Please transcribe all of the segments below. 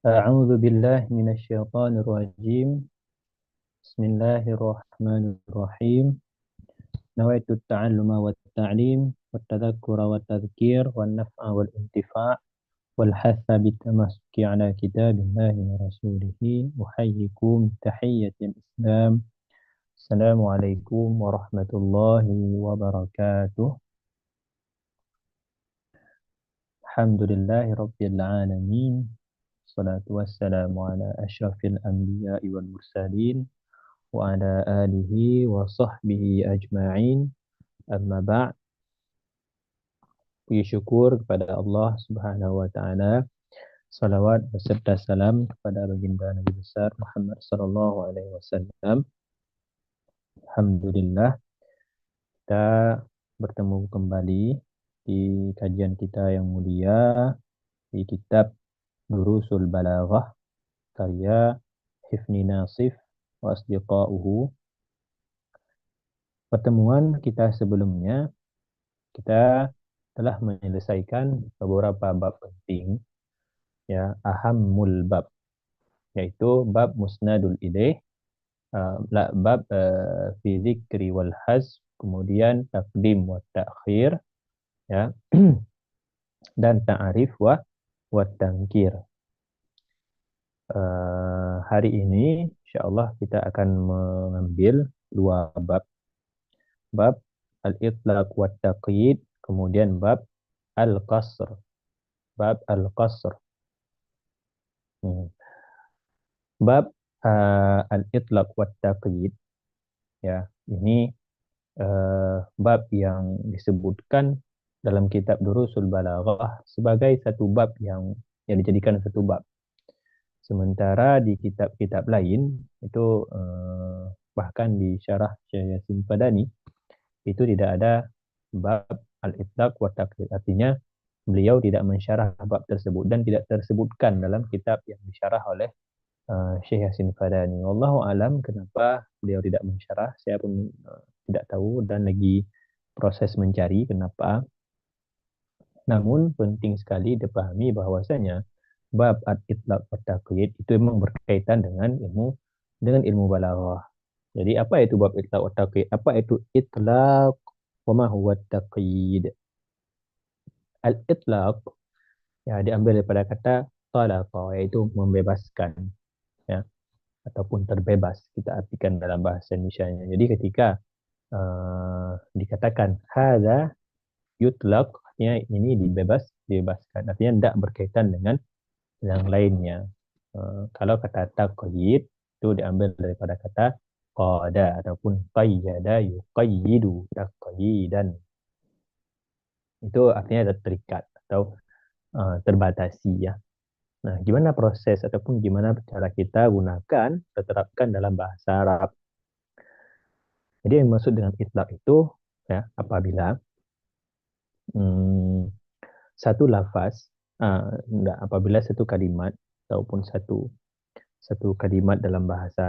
أعوذ بالله من الشيطان الرجيم. بسم الله الرحمن الرحيم. نويت التعلم والتعليم والتذكر والتذكير والنفع والانتفاع والحث بالتمسك على كتاب الله ورسوله. أحييكم تحية الإسلام. السلام عليكم ورحمة الله وبركاته. الحمد لله رب العالمين. الصلاة والسلام على أشرف الأنبياء والمرسلين وعلى آله وصحبه أجمعين. Amma ba'd. Puji syukur kepada Allah Subhanahu wa taala. Salawat beserta salam kepada baginda Nabi besar Muhammad sallallahu alaihi wasallam. Alhamdulillah kita bertemu kembali di kajian kita yang mulia di kitab Durusul Balaghah karya Hifni Nasif wa asdiqauhu. Pertemuan kita sebelumnya kita telah menyelesaikan beberapa bab penting, ya, ahammul bab, yaitu bab musnadul ilaih, bab fi dzikri wal hazf, kemudian taqdim wa ta'khir, ya, dan ta'rif wa tangkir. Hari ini insyaallah kita akan mengambil dua bab al-itlaq wa taqyid, kemudian bab al-qasr. Bab al-qasr. Bab al-itlaq wa taqyid, ya, ini bab yang disebutkan dalam kitab Durusul Balaghah sebagai satu bab yang dijadikan satu bab. Sementara di kitab-kitab lain itu bahkan di syarah Syekh Yasin Padani itu tidak ada bab al-itlaq wa taqyid. Artinya beliau tidak mensyarah bab tersebut dan tidak tersebutkan dalam kitab yang disyarah oleh Syekh Yasin Padani. Wallahu alam kenapa beliau tidak mensyarah, saya pun tidak tahu dan lagi proses mencari kenapa. Namun penting sekali dipahami bahwasanya bab al-itlaq wa taqyid itu memang berkaitan dengan ilmu balaghah. Jadi apa itu bab itlaq wa taqyid? Apa itu itlaq wa ma huwa taqyid? Al-itlaq ya diambil daripada kata talaqa, yaitu membebaskan, ya, ataupun terbebas kita artikan dalam bahasa Indonesianya. Jadi ketika dikatakan hadza yutlaq, artinya ini dibebaskan, artinya tidak berkaitan dengan yang lainnya. Kalau kata taqyid itu diambil daripada kata qada ataupun qayyada yuqayyidu taqyidan. Itu artinya terikat atau terbatasi, ya. Nah, gimana proses ataupun gimana cara kita gunakan, terapkan dalam bahasa Arab. Jadi yang maksud dengan itlaq itu, ya, apabila satu lafaz, apabila satu kalimat ataupun satu kalimat dalam bahasa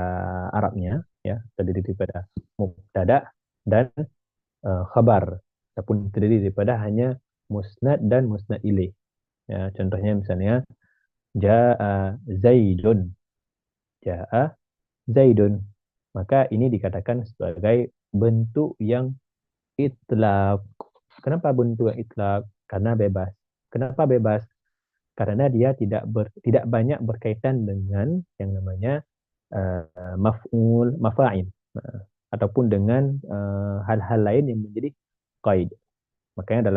Arabnya, ya, terdiri daripada mubtada dan khabar, ataupun terdiri daripada hanya musnad dan musnad ilaih. Ya, contohnya misalnya jaa Zaidun, jaa Zaidun, maka ini dikatakan sebagai bentuk yang itlaq. Kenapa bentuk yang itlaq? Karena bebas. Kenapa bebas? Karena dia tidak banyak berkaitan dengan yang namanya maf'ul, mafa'il, ataupun dengan hal-hal lain yang menjadi qaid. Makanya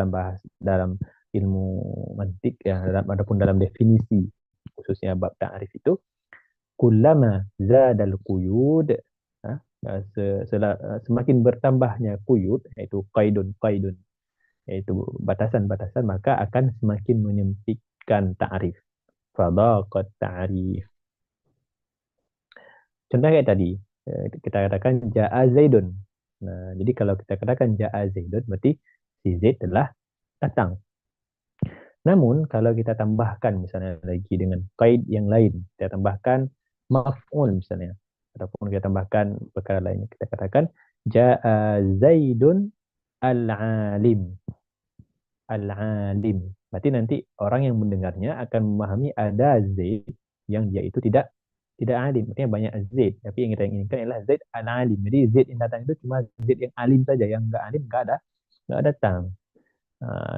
dalam ilmu mantik, ya, ataupun dalam definisi khususnya bab ta'rif itu, kullama zadal quyud, semakin bertambahnya quyud, yaitu qaidun, yaitu batasan-batasan, maka akan semakin menyempitkan ta'rif. Fadaqat ta'rif. Contoh kayak tadi, kita katakan ja'a Zaidun. Nah, jadi kalau kita katakan ja'a Zaidun, berarti si Zaid telah datang. Namun kalau kita tambahkan misalnya lagi dengan qaid yang lain, kita tambahkan maf'ul misalnya, ataupun kita tambahkan perkara lainnya, kita katakan ja'a Zaidun al-alim. Al-alim. Berarti nanti orang yang mendengarnya akan memahami ada Zaid yang dia itu tidak alim. Artinya banyak Zaid. Tapi yang kita inginkan adalah Zaid al-alim. Jadi Zaid yang datang itu cuma Zaid yang alim saja. Yang enggak alim enggak datang.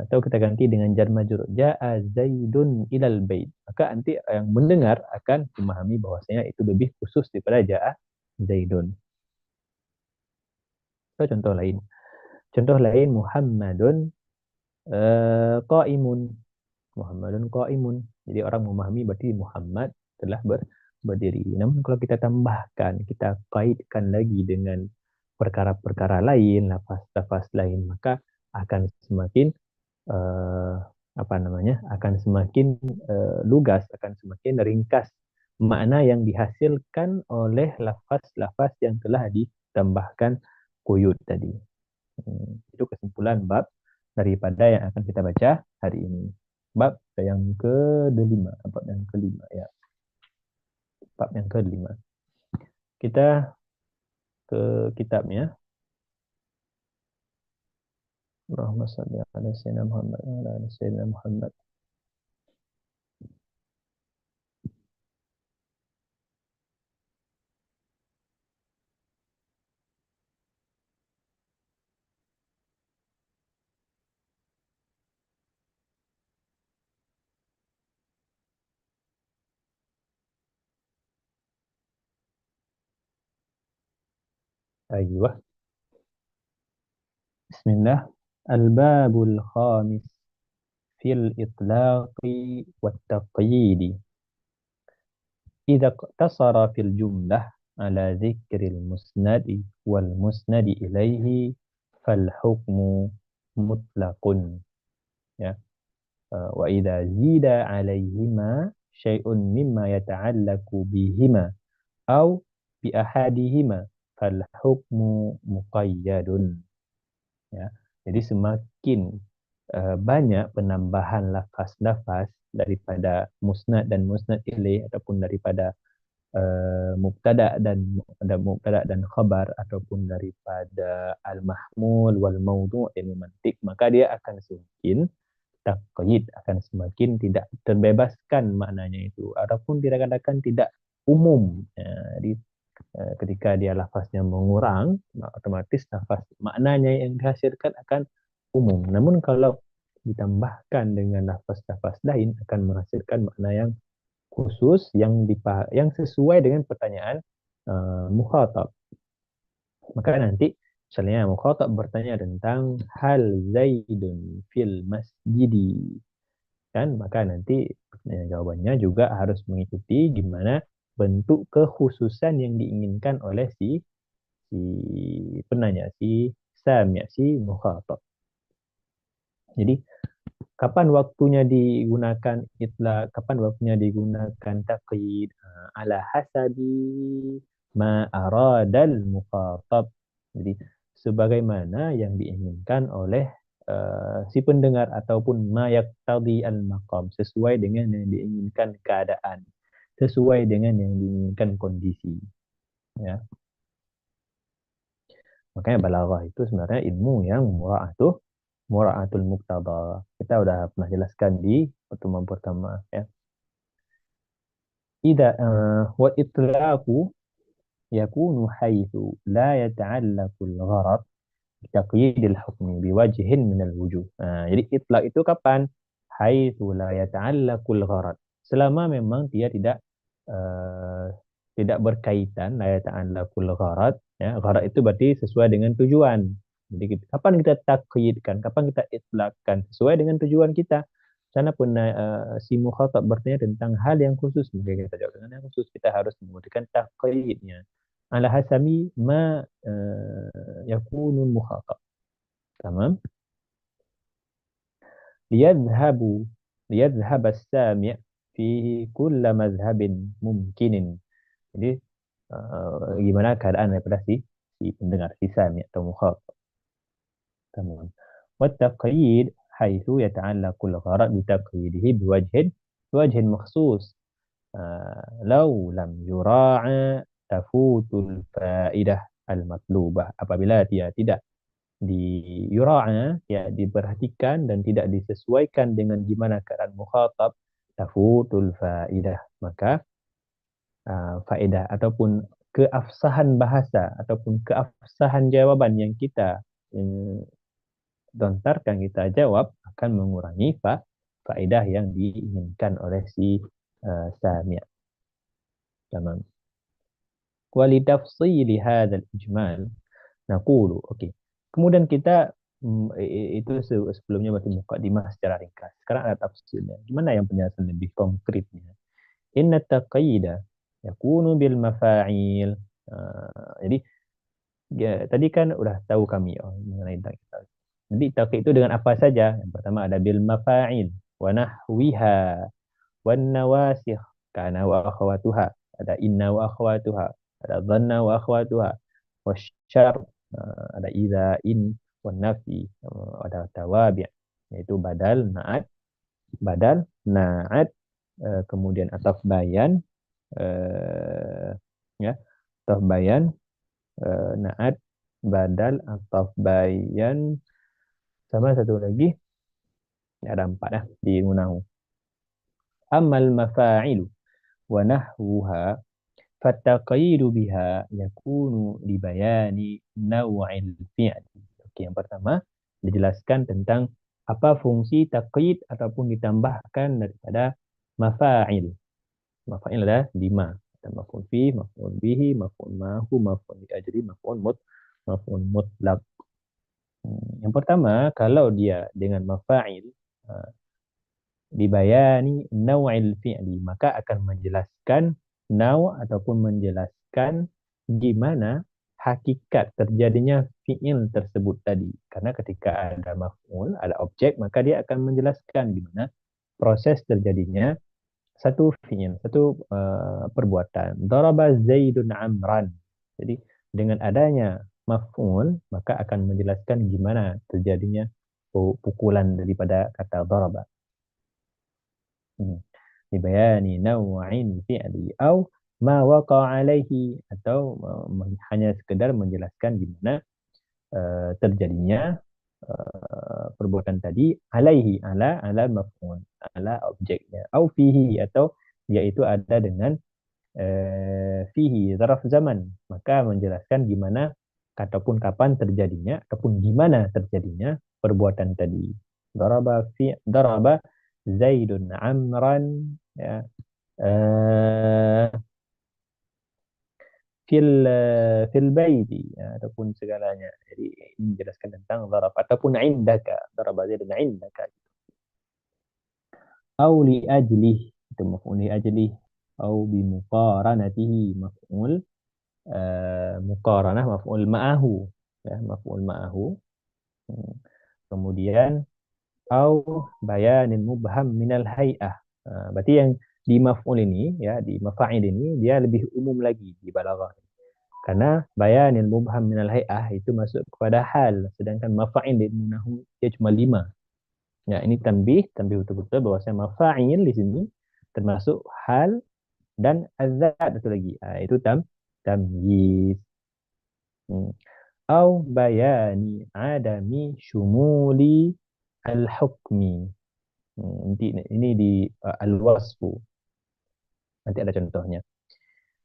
Atau kita ganti dengan jar majrur. Ja'a Zaidun ilal bait. Maka nanti yang mendengar akan memahami bahwasanya itu lebih khusus daripada Ja'a Zaidun. Atau contoh lain. Contoh lain Muhammadun qaimun. Muhammadun qaimun. Jadi orang memahami berarti Muhammad telah berdiri. Namun kalau kita tambahkan, kita kaitkan lagi dengan perkara-perkara lain, lafaz-lafaz lain, maka akan semakin eh, apa namanya? Akan semakin lugas, akan semakin ringkas makna yang dihasilkan oleh lafaz-lafaz yang telah ditambahkan kuyut tadi. Itu kesimpulan bab daripada yang akan kita baca hari ini. Bab yang kelima, bab yang kelima ya. Bab yang kelima. Kita ke kitabnya. Allahumma shalli ala sayyidina Muhammad wa ala sayyidina Muhammad. Ayuh. Bismillah. Al-babul khamis fil itlaqi wat taqyidi. إذا اقتصر في الجملة على ذكر المسند والمسند إليه فالحكم مطلق ya. وإذا زيد عليهما شيء مما يتعلق بهما أو بأحدهما فالحكم مقيد ya. Jadi semakin banyak penambahan lafaz-lafaz daripada musnad dan musnad ilaih ataupun daripada mubtada dan khabar ataupun daripada al-mahmul wal maudhu' ilmu mantik, maka dia akan semakin taqyid, akan semakin tidak terbebaskan maknanya itu ataupun dikatakan tidak umum. Jadi ketika dia lafaznya mengurang, otomatis lafaz maknanya yang dihasilkan akan umum. Namun kalau ditambahkan dengan lafaz-lafaz lain akan menghasilkan makna yang khusus yang sesuai dengan pertanyaan mukhatab. Maka nanti misalnya mukhatab bertanya tentang hal Zaidun fil masjidi, kan, maka nanti jawabannya juga harus mengikuti gimana bentuk kekhususan yang diinginkan oleh si penanya, si sami', si mukhatab. Jadi kapan waktunya digunakan itlaq, kapan waktunya digunakan taqyid, ala hasabi ma aradal mukhatab. Jadi sebagaimana yang diinginkan oleh si pendengar ataupun ma yaqtadi al maqam, sesuai dengan yang diinginkan keadaan, sesuai dengan yang diinginkan kondisi ya. Makanya balaghah itu sebenarnya ilmu yang mura'atul muqtada. Kita udah pernah jelaskan di pertemuan pertama ya. Ida wa itlaqu yakunu haitsu la yata'allaqu al-gharad bi taqyid al-hukmi bi wajhin min al-wujuh. Jadi itlaq itu kapan? Haitsu la yata'allaqu al-gharad. Selama memang dia uh, tidak berkaitan, la yata'allaqu al-gharad ya. Gharad itu berarti sesuai dengan tujuan. Jadi kapan kita takyidkan, kapan kita itlakkan sesuai dengan tujuan kita. Sana pun si mukhatab bertanya tentang hal yang khusus, maka kita jawab dengan yang khusus. Kita harus menggunakan takyidnya. Ala hasami ma yakunu mukhatab. Tamam? Liyadhhabu liyadhhab as-sami' fihi kulla madhhabin mumkinin. Jadi gimana keadaan daripada si pendengar, si sami' atau mukhatab. تمام والتقييد حيث يتعلق الغرض بتقييده بوجه مخصوص لو لم يراعى تفوت الفائدة المطلوبة apabila dia tidak yura'a, ya, diperhatikan dan tidak disesuaikan dengan gimana keadaan mukhatab, tafutul faidah, maka faedah ataupun keabsahan bahasa ataupun keabsahan jawaban yang kita eh, lontarkan, kita jawab, akan mengurangi faedah yang diinginkan oleh si sami'. Tamam. Walidafsili hadzal ijmal naqulu. Okey. Kemudian kita itu sebelumnya berarti mukadimah secara ringkas. Sekarang ada tafsirnya. Gimana yang penjelasan lebih konkretnya? Inna taqyida yakunu bil mafa'il. Jadi ya, tadi kan udah tahu kami mengenai taqyid. Jadi taqyid itu dengan apa saja? Yang pertama ada bil mafa'il wa nahwiha wan nawasikh kana wa akhawatuha. Ada inna wa akhawatuha, ada dhanna wa akhawatuha, wasyar, ada idza, in, wan nafi, ada tawabi', yaitu badal, na'at, kemudian ataf bayan, ya, ataf bayan, na'at, badal, ataf bayan, sama satu lagi, ada 4 di Munahu. Amal mafa'ilu wa nahwuha fataqayidu biha yakunu libayani naw'il fi'l. Oke, yang pertama dijelaskan tentang apa fungsi taqyid ataupun ditambahkan daripada mafa'il. Mafa'il adalah 5. Ada maf'ul fi, maf'ul bihi, maf'ul ma'hu, maf'ul li ajli, maf'ul mutlaq. Yang pertama, kalau dia dengan mafa'il dibayani naw'il fi'li, maka akan menjelaskan naw' ataupun menjelaskan gimana hakikat terjadinya fi'il tersebut tadi. Karena ketika ada maf'ul, ada objek, maka dia akan menjelaskan gimana proses terjadinya satu fi'il, satu perbuatan. Daraba Zaidun Amran. Jadi dengan adanya maf'ul, maka akan menjelaskan gimana terjadinya pukulan daripada kata daraba. Dibayani naw'in fi'li atau ma waqa alaihi, atau hanya sekedar menjelaskan gimana terjadinya perbuatan tadi, alaihi, ala maf'ul, ala objeknya, au fihi, atau yaitu ada dengan fihi zaraf zaman, maka menjelaskan gimana ataupun kapan terjadinya ataupun gimana terjadinya perbuatan tadi. Daraba Zaidun Amran, ya, fil baiti, ya, ataupun segalanya. Jadi ini menjelaskan tentang darab ataupun indaka, daraba Zaidun indaka, au li ajlih, itu maf'ul li ajlih, au bi muqaranatihi, maf'ul muqaranah, maf'ul ma'ahu, ya, maf'ul ma'ahu. Kemudian au bayanin mubham minal hay'ah. Berarti yang di maf'ul ini, ya, di mafa'il ini dia lebih umum lagi di balaghah. Karena bayanin mubham minal hay'ah itu masuk kepada hal, sedangkan mafa'il di munahu dia cuma 5. Ya, ini tanbih betul-betul bahwasanya mafa'il di sini termasuk hal dan azat itu lagi. Itu tamyiz. Au bayani adami syumuli al-hukmi. Nanti ini di al-wasfu. Nanti ada contohnya.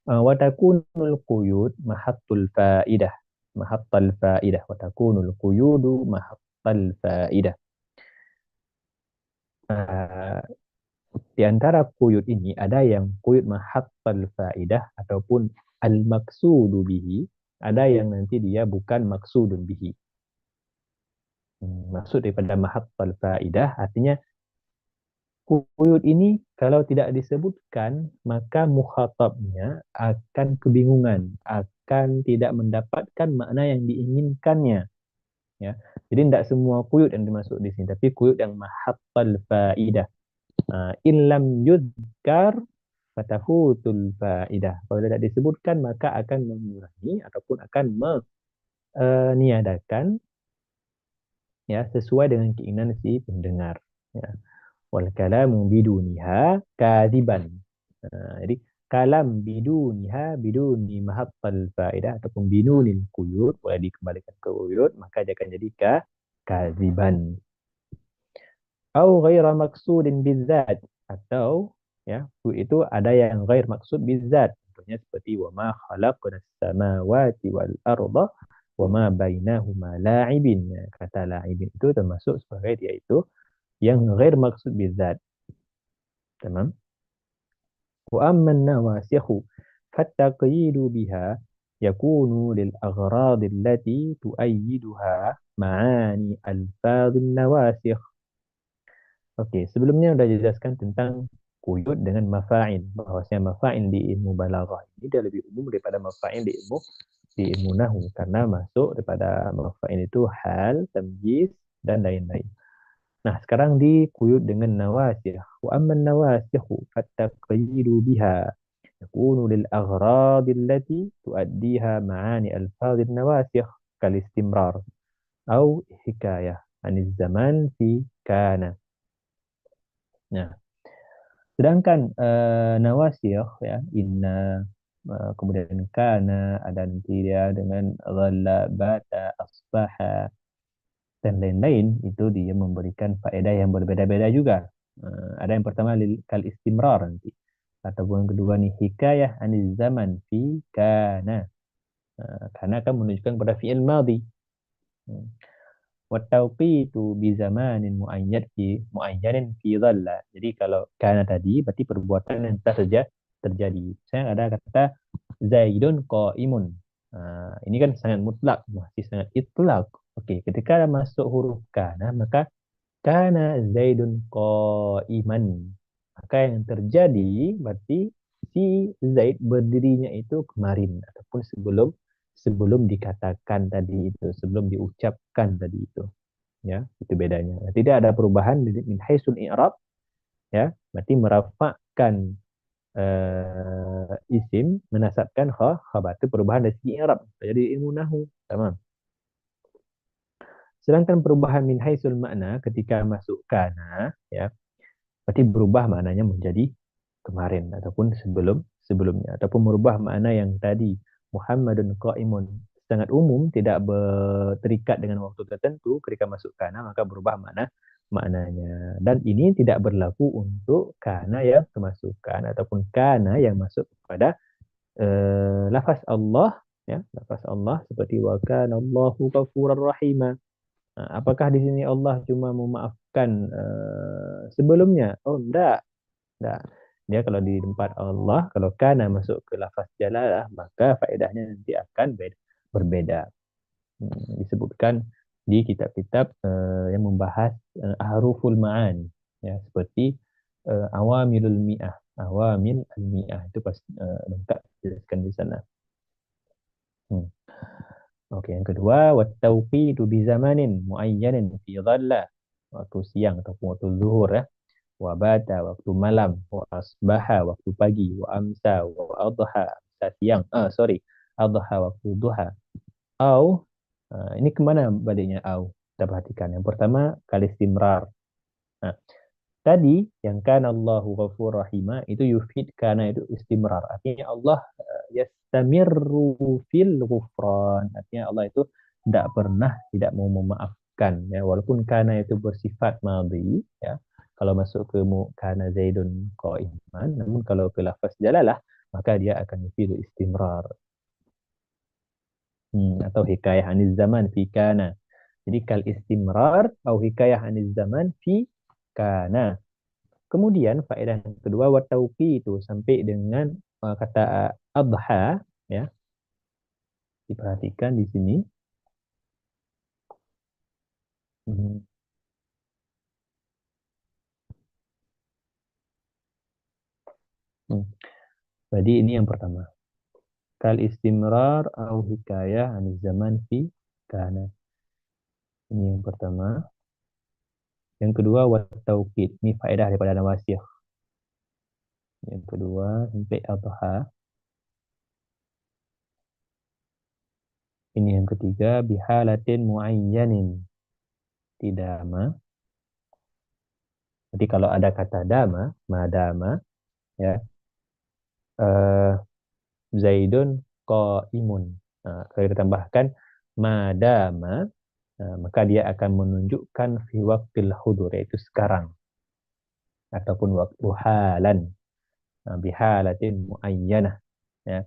Wa takunul quyud mahattul faidah. Mahattal faidah. Wa takunul quyudu mahattal faidah. Di antara quyud ini ada yang quyud mahattal faidah ataupun al-maqsudu bihi. Ada yang nanti dia bukan maksudun bihi. Maksud daripada mahattal faidah artinya quyud ini kalau tidak disebutkan, maka mukhatabnya akan kebingungan, akan tidak mendapatkan makna yang diinginkannya. Ya. Jadi tidak semua quyud yang dimasuk di sini, tapi quyud yang mahattal faidah. Illam yudkar fatahutul faidah. Kalau tidak disebutkan, maka akan mengurangi ataupun akan meniadakan, ya, sesuai dengan keinginan si pendengar. Ya. Wal kalamu biduniha kadiban. Jadi kalam biduniha, biduni mahattal faedah ataupun binunil quyud, boleh dikembalikan ke quyud, maka dia akan jadi kaziban. Au ghaira maksudin bizzat, atau ya itu ada yang ghair maksud bizzat, contohnya seperti wa ma khalaqnas samawati wal arda wa ma bainahuma la'ibin. Ya, kata la'ibin itu termasuk sebagai dia itu yang ghair maksud bizzat. Tamam. Wa amma an-nawasikh فالتقييد بها يكون للأغراض التي تؤيدها معاني ألفاظ النواسخ. Oke, sebelumnya sudah dijelaskan tentang kuyud dengan mafa'il. Bahwasanya mafa'il di ilmu balaghah ini dia lebih umum daripada mafa'il di ilmu nahwu karena masuk daripada mafa'il itu hal, tamyiz dan lain-lain. Nah, sekarang di kuyud dengan nawasikh. Wa amma nawasikh fataqyidu biha yakunu lil aghrad allati tuaddiha ma'ani alfadh an-nawasikh kal istimrar atau hikayah an zaman fi kana. Nah, sedangkan nawasikh ya inna kemudian kana ada nanti dia dengan dhalla bata asbaha dan lain-lain itu dia memberikan faedah yang berbeda-beda juga. Ada yang pertama kal istimrar nanti ataupun yang kedua nih hikayah aniz zaman fi kana. Karena akan menunjukkan pada fi'il madhi. Wa tauqitu bi zamanin muayyanin fi dhalla. Jadi kalau kana tadi berarti perbuatan yang telah saja terjadi. Saya ada kata Zaidun qa'imun. Ini kan sangat mutlak, masih sangat itlak. Oke, ketika masuk huruf kana maka kana Zaidun qa'iman. Maka yang terjadi berarti si Zaid berdirinya itu kemarin ataupun sebelum sebelum dikatakan tadi itu, sebelum diucapkan tadi itu. Ya, itu bedanya. Tidak ada perubahan min haisul i'rab, ya. Berarti merafakkan isim, menasabkan khabar itu perubahan dari segi i'rab. Jadi ilmu nahwu, tamam. Sedangkan perubahan min haisul makna ketika masuk kana, ya, berarti berubah maknanya menjadi kemarin ataupun sebelumnya ataupun merubah makna yang tadi Muhammadun qa'imun sangat umum tidak terikat dengan waktu tertentu ketika masuk kana maka berubah maknanya dan ini tidak berlaku untuk kana yang kemasukan ataupun kana yang masuk kepada lafaz Allah, ya, lafaz Allah seperti wa kana Allahu ghafurur rahima. Apakah di sini Allah cuma memaafkan sebelumnya? Oh, enggak. Dia kalau di tempat Allah, kalau kana masuk ke lafaz jalalah, maka faedahnya nanti akan berbeda. Disebutkan di kitab-kitab yang membahas ahruful ma'ani, ya, seperti awamilul mi'ah, awamil al-mi'ah itu pasti lengkap dijelaskan di sana. Hmm. Oke, yang kedua, wat tauqitu bi zamanin muayyanin fi dhalla, waktu siang ataupun waktu zuhur, ya. Wa bata waktu malam, wa asbaha waktu pagi, wa amsa wa adha amsa siang. Sorry, adha waktu duha. Au ini kemana baliknya au? Kita perhatikan. Yang pertama kali istimrar. Nah, tadi yang kana Allahu ghafur rahima itu yufid kana itu istimrar. Artinya Allah yastamirru fil ghufran. Artinya Allah itu tidak pernah tidak mau memaafkan, ya, walaupun kana itu bersifat madhi, ya. Kalau masuk ke kana Zaidun qaiman, namun kalau ke lafaz jalalah maka dia akan yufidu istimrar. Atau hikayah aniz zaman fi kana. Jadi kal istimrar atau hikayah aniz zaman fi kana. Kemudian faedah yang kedua wa itu sampai dengan kata adha, ya. Diperhatikan di sini. Hmm. Hmm. Jadi ini yang pertama. Kal istimrar atau hikayah aniz zaman fi kana. Ini yang pertama. Yang kedua wa ini faedah daripada nawasikh. Yang kedua sampai adha. Ini yang ketiga bihalatin muayyanin. Tidak ma. Jadi kalau ada kata dama, madama, ya, eh, Zaidun qaimun. Nah, kalau kita tambahkan madama, maka dia akan menunjukkan fi waqtil hudur, yaitu sekarang, ataupun waktu halan, bihalatin muayyanah, ya,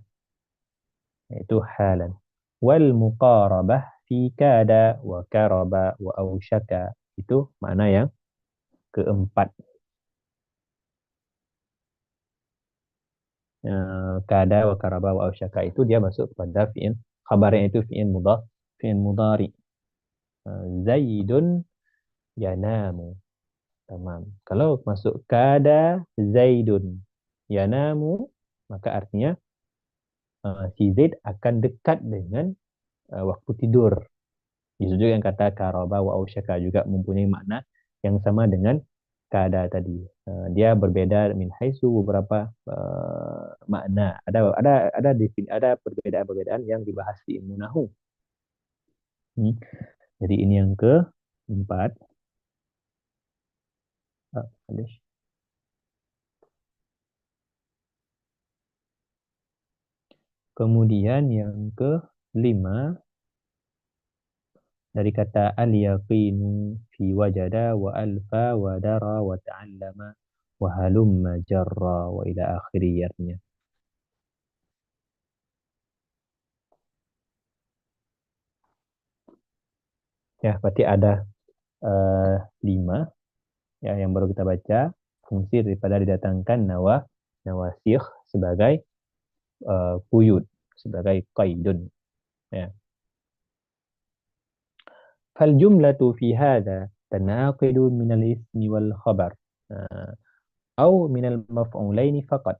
yaitu halan. Wal muqarabah fi kada wa karaba wa ausyaka, itu makna yang keempat. Kada wa karaba wa ausyaka itu dia masuk pada fi'il, khabarnya itu fi'il mudhaf, fi'il mudhari. Zaidun yanamu. Tamam. Kalau masuk kada Zaidun yanamu, maka artinya si Zaid akan dekat dengan waktu tidur. Itu juga yang kata karaba wa ausyaka juga mempunyai makna yang sama dengan kada tadi. Dia berbeda min haitsu beberapa makna. Ada perbedaan-perbedaan yang dibahas di ilmu nahwu. Hmm. Jadi ini yang keempat. Ah, Alish. Kemudian yang kelima dari kata al-yaqinu fi wajada wa alfa wa dara wa ta'allama wa halumma jarra wa ila akhiriyatnya. Ya, berarti ada eh, lima ya yang baru kita baca, fungsi daripada didatangkan nawasikh sebagai quyud, sebagai qaidun, ya. Fal jumlatu fi hadha tanaqidu min al-ismi wal khabar, أو من المفعولين فقط.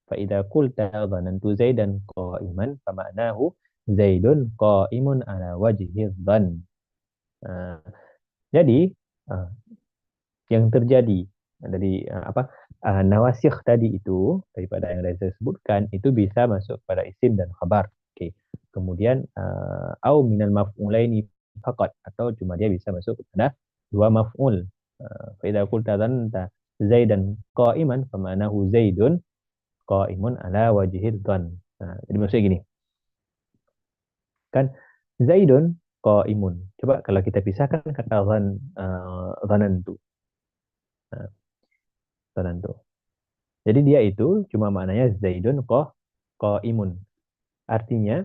فإذا قلت ظننت زيدا قائما فمعناه زيد قائم على وجه الظن. Uh, jadi uh, yang terjadi dari nawasikh tadi itu, daripada yang saya sebutkan itu bisa masuk pada isim dan khabar. Oke. Kemudian au minal maf'ulaini faqat, atau cuma dia bisa masuk pada dua maf'ul. Fa idza qulta dzanta zaidan qa'iman famanahu zaidun qa'imun ala wajhid dzan. Nah, jadi maksudnya gini, kan zaidun qa'imun. Coba kalau kita pisahkan kata dhanantu. Nah, dhanantu. Jadi dia itu cuma maknanya Zaidun imun. Artinya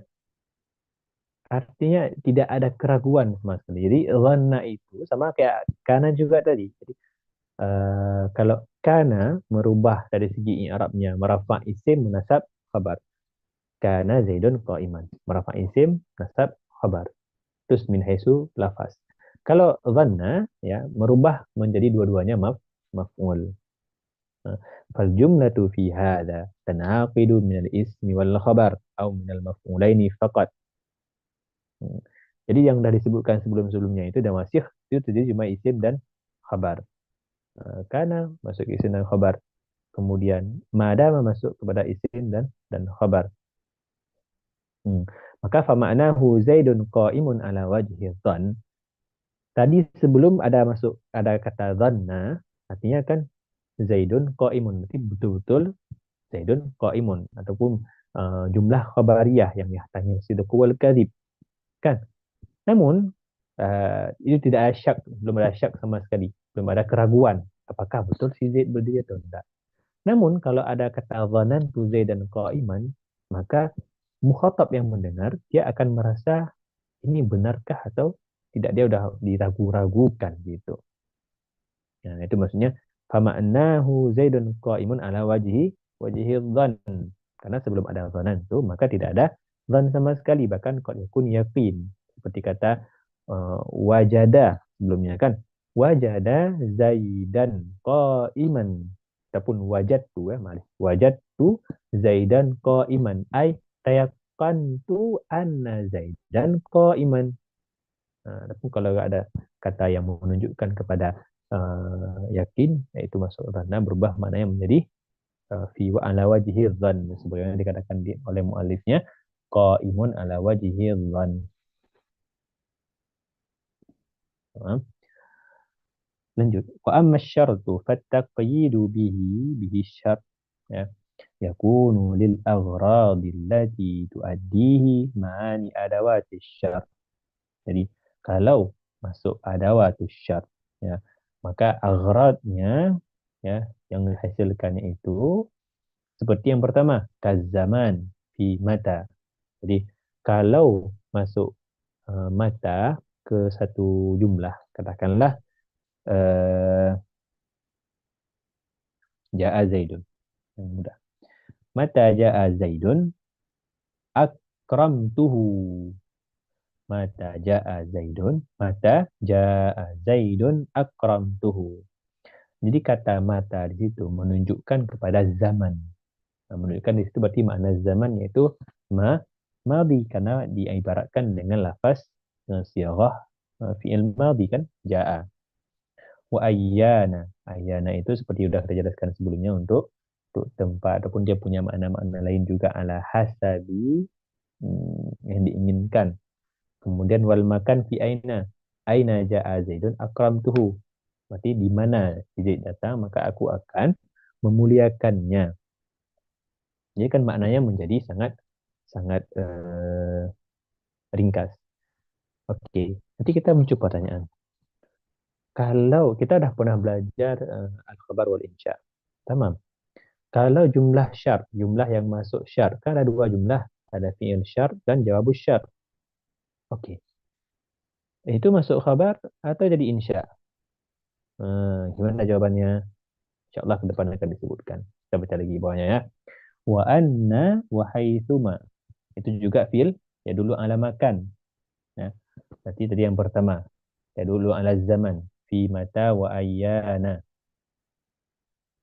artinya tidak ada keraguan sama sekali. Jadi dhanna itu sama kayak kana juga tadi. Jadi kalau kana merubah dari segi i'rabnya, merafa isim menasab khabar. Kana Zaidun iman. Merafa isim nasab khabar. Terus min haitsu lafaz. Kalau dhanna ya merubah menjadi dua-duanya maf'ul. فالجملة في هذا تنعقد من الاسم والخبر أو من المفعولين فقط. Hmm. Jadi yang dah disebutkan sebelum-sebelumnya itu dah masih itu terdiri cuma isim dan khabar. Karena masuk isim dan khabar. Kemudian madama masuk kepada isim dan khabar. Hmm. Maka fa ma'nahu Zaidun qa'imun ala wajhi dhann. Tadi sebelum ada kata dhanna, artinya kan Zaidun qa'imun. Berarti betul-betul Zaidun qaimun, ataupun jumlah khabariyah yang yahtanya sidqu wal kadhib, kan. Namun itu tidak ada syak, belum ada syak sama sekali, belum ada keraguan apakah betul si Zaid berdiri atau tidak. Namun kalau ada kata dhanantu Zaidan qaiman, maka mukhatab yang mendengar dia akan merasa ini benarkah atau tidak, dia udah diragu-ragukan gitu. Nah, itu maksudnya fama'nahu Zaidun qa'imun ala wajhi dhann. Karena sebelum ada dhanan itu maka tidak ada dhann sama sekali, bahkan qad yakun yaqin. Seperti kata wajada sebelumnya kan. Wajada Zaidan qa'iman. Ataupun wajadtu ya, maaf. Wajadtu Zaidan qa'iman. Ai tayaqantu anna Zaidan qa'iman. Tapi kalau ada kata yang menunjukkan kepada yakin, yaitu masuk dhanna, berubah maknanya menjadi fi wa ala wajhi dhann, sebagaimana dikatakan oleh muallifnya qaimun ala wajhi dhann. Lanjut. Wa amma syartu fattaqyidu bihi syart, ya. yakunu lil aghradi allati tuaddihi ma'ani adawati syar. Jadi kalau masuk adawatu syar, ya, maka agradnya, ya, yang dihasilkannya itu seperti yang pertama, kazaman fi mata. Jadi kalau masuk mata ke satu jumlah, katakanlah uh, jaa zaidun. Yang mudah. Mata jaa zaidun akramtuhu. Mata jaa zaidun, mata jaa zaidun akramtuhu. Jadi kata mata di situ menunjukkan kepada zaman. Nah, menunjukkan di situ berarti makna zaman yaitu madhi karena diibaratkan dengan lafaz sighah fi'il madhi kan jaa. Wa ayyana. Ayyana itu seperti sudah kita jelaskan sebelumnya untuk tempat ataupun dia punya makna-makna lain juga ala hasabi yang diinginkan. Kemudian wal makan fi aina. Aina jaa Zaidun akramtuhu. Berarti di mana Zaid datang maka aku akan memuliakannya. Jadi kan maknanya menjadi sangat sangat ringkas. Oke, nanti kita mencoba pertanyaan. Kalau kita dah pernah belajar al-khabar wal insya. Tamam. Kalau jumlah syar, jumlah yang masuk syar, kan ada dua jumlah, ada fi'il syar dan jawabus syar. Oke. Itu masuk khabar atau jadi insya? Gimana jawabannya? InsyaAllah ke depan akan disebutkan. Kita baca lagi bawahnya ya. Wa anna wa haitsuma. Itu juga fi'il ya dulu ala makan. Ya. Berarti tadi yang pertama. Ya dulu ala zaman. Fi mata wa ayyana.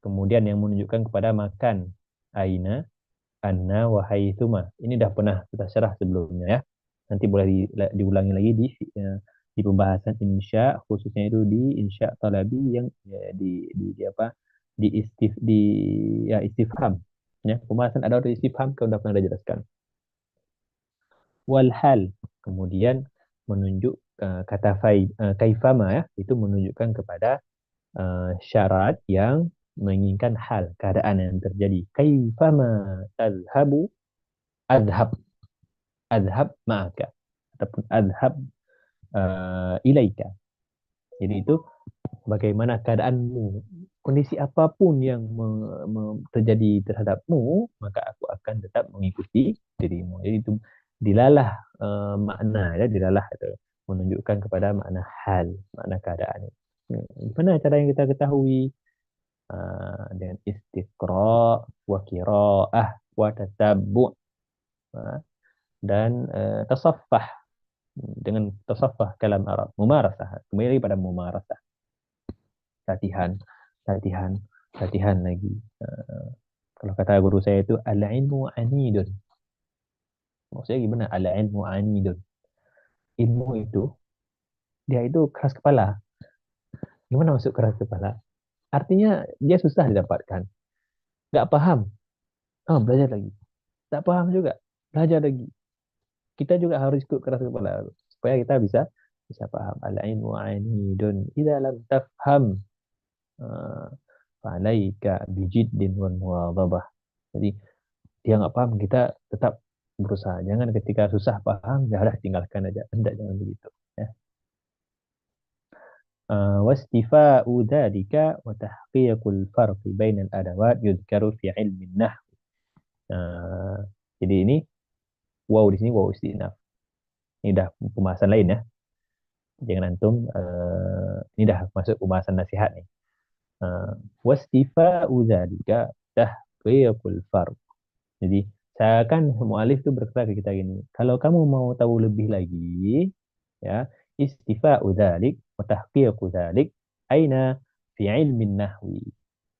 Kemudian yang menunjukkan kepada makan. Aina, anna, wa haitsuma. Ini dah pernah kita syarah sebelumnya ya. Nanti boleh diulangi lagi di pembahasan insya, khususnya itu di insya talabi yang ya, di apa? Di ya istifham. Ya, pembahasan ada istifham kita sudah pernah jelaskan. Wal hal. Kemudian menunjuk kata kaifama ya, itu menunjukkan kepada syarat yang menginginkan hal, keadaan yang terjadi. Kaifama tadhhabu adhab. Adhab ma'aka. Ataupun adhab ilaika. Jadi itu bagaimana keadaanmu. Kondisi apapun yang terjadi terhadapmu, maka aku akan tetap mengikuti dirimu. Jadi itu dilalah makna ya, dilalah itu menunjukkan kepada makna hal, makna keadaan. Gimana cara yang kita ketahui? Dengan istiqra wa qiraah wa tatabbu dan tasaffah dengan tasaffah kalam Arab, mumarasah, kembali pada mumarasah, latihan, latihan, latihan lagi. Kalau kata guru saya itu al-ilmu anidun. Maksudnya gimana? Al-ilmu anidun. Ilmu itu dia itu keras kepala. Gimana maksud keras kepala? Artinya dia susah didapatkan. Gak paham. Oh, belajar lagi. Tak paham juga. Belajar lagi. Kita juga harus ikut keras kepala supaya kita bisa paham. Al-ilmu anidun. Idza lam tafham fa'alaika bijiddin wal muwadhabah. Jadi dia nggak paham, kita tetap berusaha. Jangan ketika susah paham, ya udah tinggalkan aja. Anda jangan begitu. Ya. Wastifa'u dzalika wa tahqiqul farqi bainal adawat yudhkaru fi ilmin nahw. Jadi ini wow di sini wow istinaf. Ini dah pembahasan lain ya. Jangan antum ini dah masuk pembahasan nasihat nih. Wastifa'u dzalika tahqiqul farq. Jadi saya kan mu'alif itu berkata ke kita gini, kalau kamu mau tahu lebih lagi, ya, istifa'u dzalik wa tahqiqu dzalik aina fi ilmin nahwi.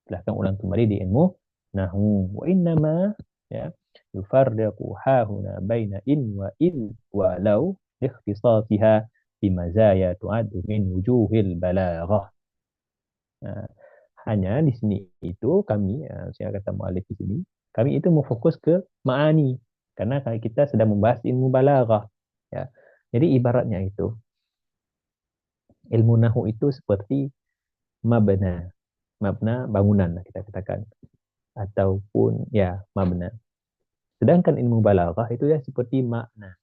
Silahkan ulang kembali di ilmu nahwu. Wa innama ya yufarriqu hahuna baina in wa il wa law ikhtisasiha bi mazaya tu'addu min wujuhil balaghah. Nah, hanya di sini itu kami, saya kata mu'alif di sini, kami itu mau fokus ke ma'ani. Karena kita sedang membahas ilmu balaghah. Ya. Jadi ibaratnya itu, ilmu nahu itu seperti mabna. Mabna bangunan lah kita katakan. ataupun ya mabna. Sedangkan ilmu balaghah itu ya seperti makna,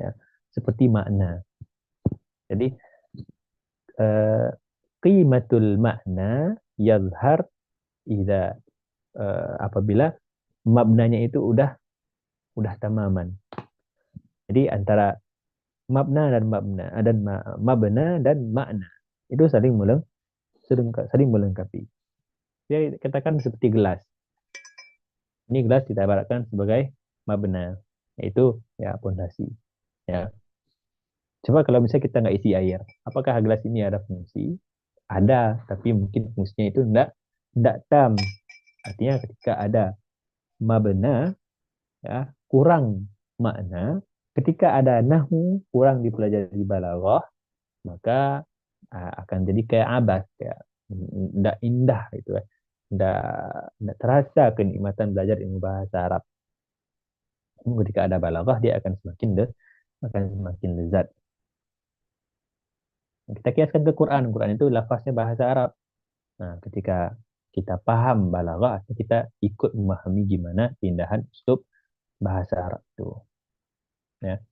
ya, seperti makna. Jadi eh, qimatul makna yazhar idza apabila mabnanya itu udah tamaman. Jadi antara mabna dan mabna mabna dan makna itu saling melengkapi. Jadi katakan seperti gelas. Ini gelas kita ibaratkan sebagai mabna, yaitu ya pondasi. Ya. Coba kalau misalnya kita nggak isi air, apakah gelas ini ada fungsi? Ada, tapi mungkin fungsinya itu enggak tam. Artinya ketika ada mabna, ya, kurang makna. Ketika ada nahu, kurang dipelajari balaghah, maka akan jadi kayak abas, kayak enggak indah gitu ya. Enggak terasa kenikmatan belajar ilmu bahasa Arab. Ketika ada balaghah dia akan semakin lezat. Kita kiaskan ke Quran. Quran itu lafaznya bahasa Arab. Nah, ketika kita paham balaghah, kita ikut memahami gimana keindahan uslub bahasa Arab itu. Ya.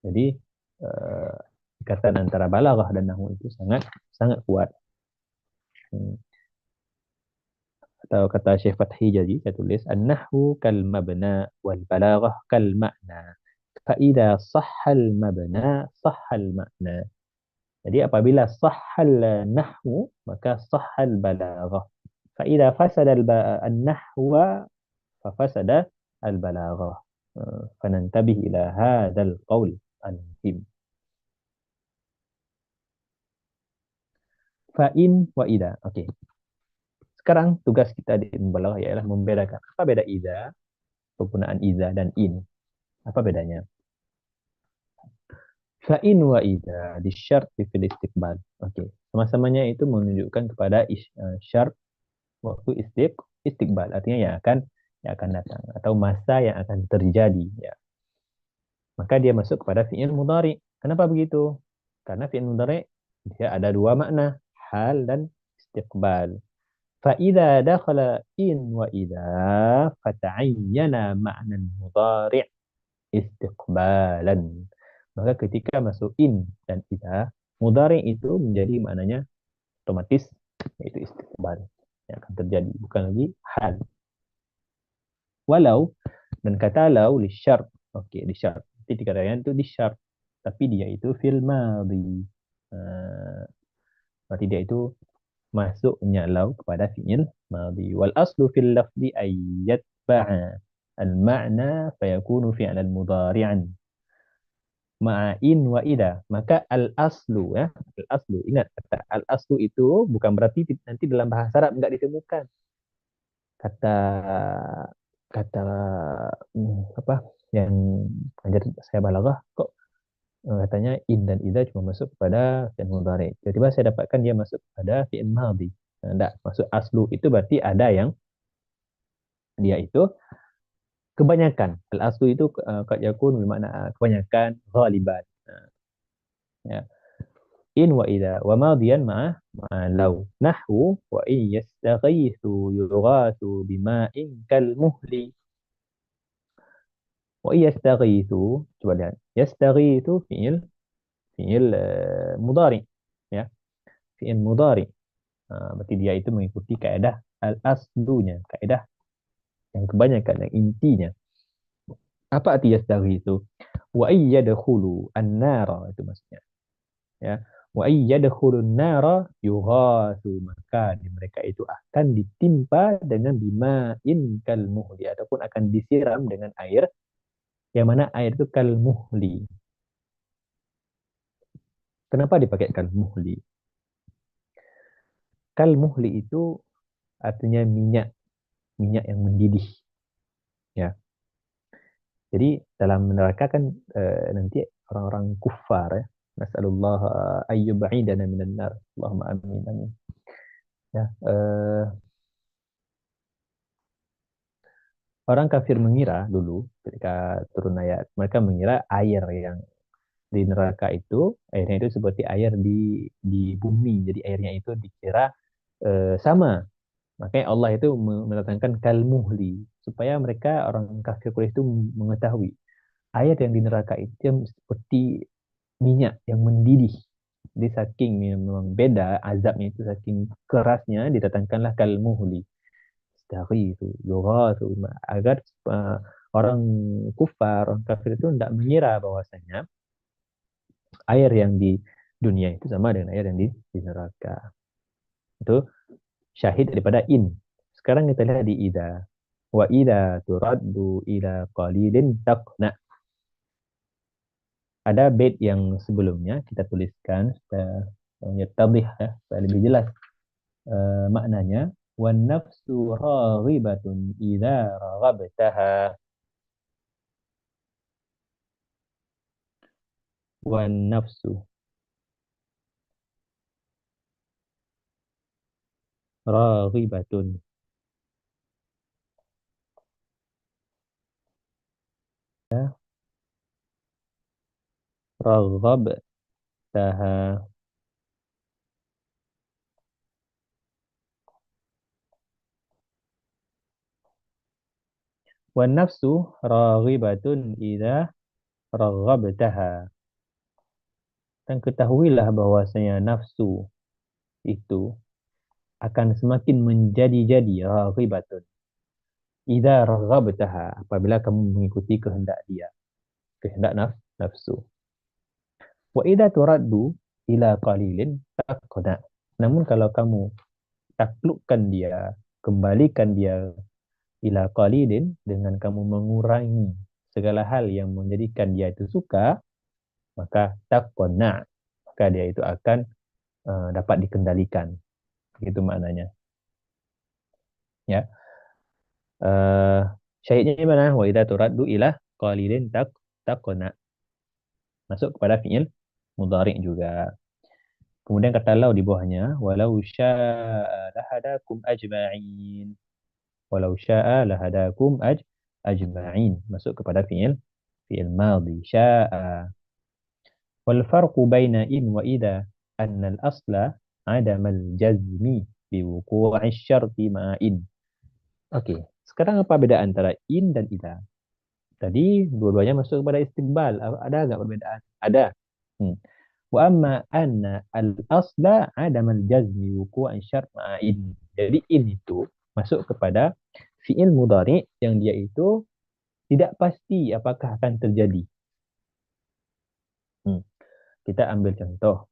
Jadi eh, ikatan antara balaghah dan nahwu itu sangat sangat kuat. Hmm. Atau kata Syekh Fathi jadi saya tulis an-nahwu kal mabna wal balaghah kal ma'na. Fa idza sahha al mabna sahha al ma'na. Jadi apabila sahhal nahwu maka sahhal balaghah. Fa idza fasada an-nahwa fa fasada al balaghah. Fanantabih ila hadzal qaul al-muhim. Fa in wa ida. Oke. Sekarang tugas kita di balaghah ialah membedakan apa beda ida, penggunaan iza dan in. Apa bedanya? Fa in wa ida di syarat fil istiqbal. Oke. Sama-samanya itu menunjukkan kepada syarat waktu istiqbal, artinya yang akan datang atau masa yang akan terjadi, ya. Maka dia masuk kepada fi'il mudhari. Kenapa begitu? Karena fi'il mudhari dia ada dua makna, hal dan istiqbal. Fa idza dakhala in wa idza fata'ayyana ma'na mudhari' istiqbalan. Maka ketika masuk in dan idza, mudhari itu menjadi maknanya otomatis yaitu istiqbal yang akan terjadi, bukan lagi hal. Walau dan kata lau li syart. Oke, di syart. Jadi dikatakan itu di syart, tapi dia itu fil madhi. Berarti dia itu masuknya lau kepada fi'il madhi. Wal aslu fil lafzi ayyat ba'a al ma'na fayakunu fi'lan mudhari'an ma'a in wa ida. Maka al aslu, ya, al aslu, ingat kata al aslu itu bukan berarti nanti dalam bahasa Arab enggak ditemukan kata kata apa yang ajar saya balaghah kok katanya in dan idza cuma masuk pada fi'il mudhari. Tiba-tiba saya dapatkan dia masuk pada fi'il madhi. Enggak, masuk aslu itu berarti ada yang dia itu kebanyakan. Al aslu itu qad yakun bermakna kebanyakan, ghaliban. Ya. In wa idza wa madiyan ma'a law. Nahwu wa in yastaghithu yughathu bima'in kal muhli. Wa in yastaghithu, coba lihat. Yastaghithu fi'il mudhari, ya. Fi'il mudhari. Berarti dia itu mengikuti kaidah al-aslunya, kaidah yang kebanyakan, yang intinya. Apa arti yastaghithu? Wa ayyadkhulu an-nara, itu maksudnya, ya. Wa ayyadkhulun nara yughathu, maka di mereka itu akan ditimpa dengan bima'in kal muhli, ataupun akan disiram dengan air yang mana air itu kal muhli. Kenapa dipakai kal muhli? Kal muhli itu artinya minyak, minyak yang mendidih, ya. Jadi dalam neraka kan nanti orang-orang kufar, ya. Nas'alullah ayyub'idana minan nar. Allahumma amin amin. Ya, orang kafir mengira dulu ketika turun ayat, mereka mengira air yang di neraka itu, airnya itu seperti air di bumi. Jadi airnya itu dikira sama. Makanya Allah itu mendatangkan kalmuhli supaya mereka orang kafir Quraisy itu mengetahui air yang di neraka itu yang seperti minyak yang mendidih. Jadi saking memang beda azabnya itu saking kerasnya didatangkanlah kalmuhli. Dari itu yoga itu agar uh, orang kufar, orang kafir itu tidak mengira bahwasanya air yang di dunia itu sama dengan air yang di neraka. Itu syahid daripada in. Sekarang kita lihat di ida. Wa ida turaddu ila qalilin taqna. Ada bait yang sebelumnya kita tuliskan supaya yattadih ya, supaya lebih jelas maknanya. Wan nafsu raghibatun idza raghabtaha. Wan nafsu raghibatun raghabtaha. Wan nafsu raghibatun idza raghabtaha. Dan ketahuilah bahwasanya nafsu itu akan semakin menjadi-jadi raghibatun. Idza raghabtaha, apabila kamu mengikuti kehendak dia, kehendak nafsu. Wa idza turaddu ila qalilin taqna. Namun kalau kamu taklukkan dia, kembalikan dia ila qalilin dengan kamu mengurangi segala hal yang menjadikan dia itu suka, maka taqna, maka dia itu akan dapat dikendalikan. Begitu maknanya. Ya. Uh, Syahidnya di mana? Wa idza turaddu ila qalilin taqna. Masuk kepada fi'il mudhari juga. Kemudian kata lau di bawahnya, walau syaa lahadakum ajma'in. Walau syaa lahadakum ajma'in. Masuk kepada fi'il madhi syaa. Wal farqu baina in wa idza anna al-asla adam al-jazmi bi wuqu'i syarti ma'a in. Oke, sekarang apa beda antara in dan idza? Tadi dua-duanya masuk kepada istiqbal. Ada nggak perbedaan? Ada. Hmm. Wa amma anna al-asla adam al-jazmi wuqu'an syart ma'in. Jadi in itu masuk kepada fi'il mudhari yang dia itu tidak pasti apakah akan terjadi. Hmm. Kita ambil contoh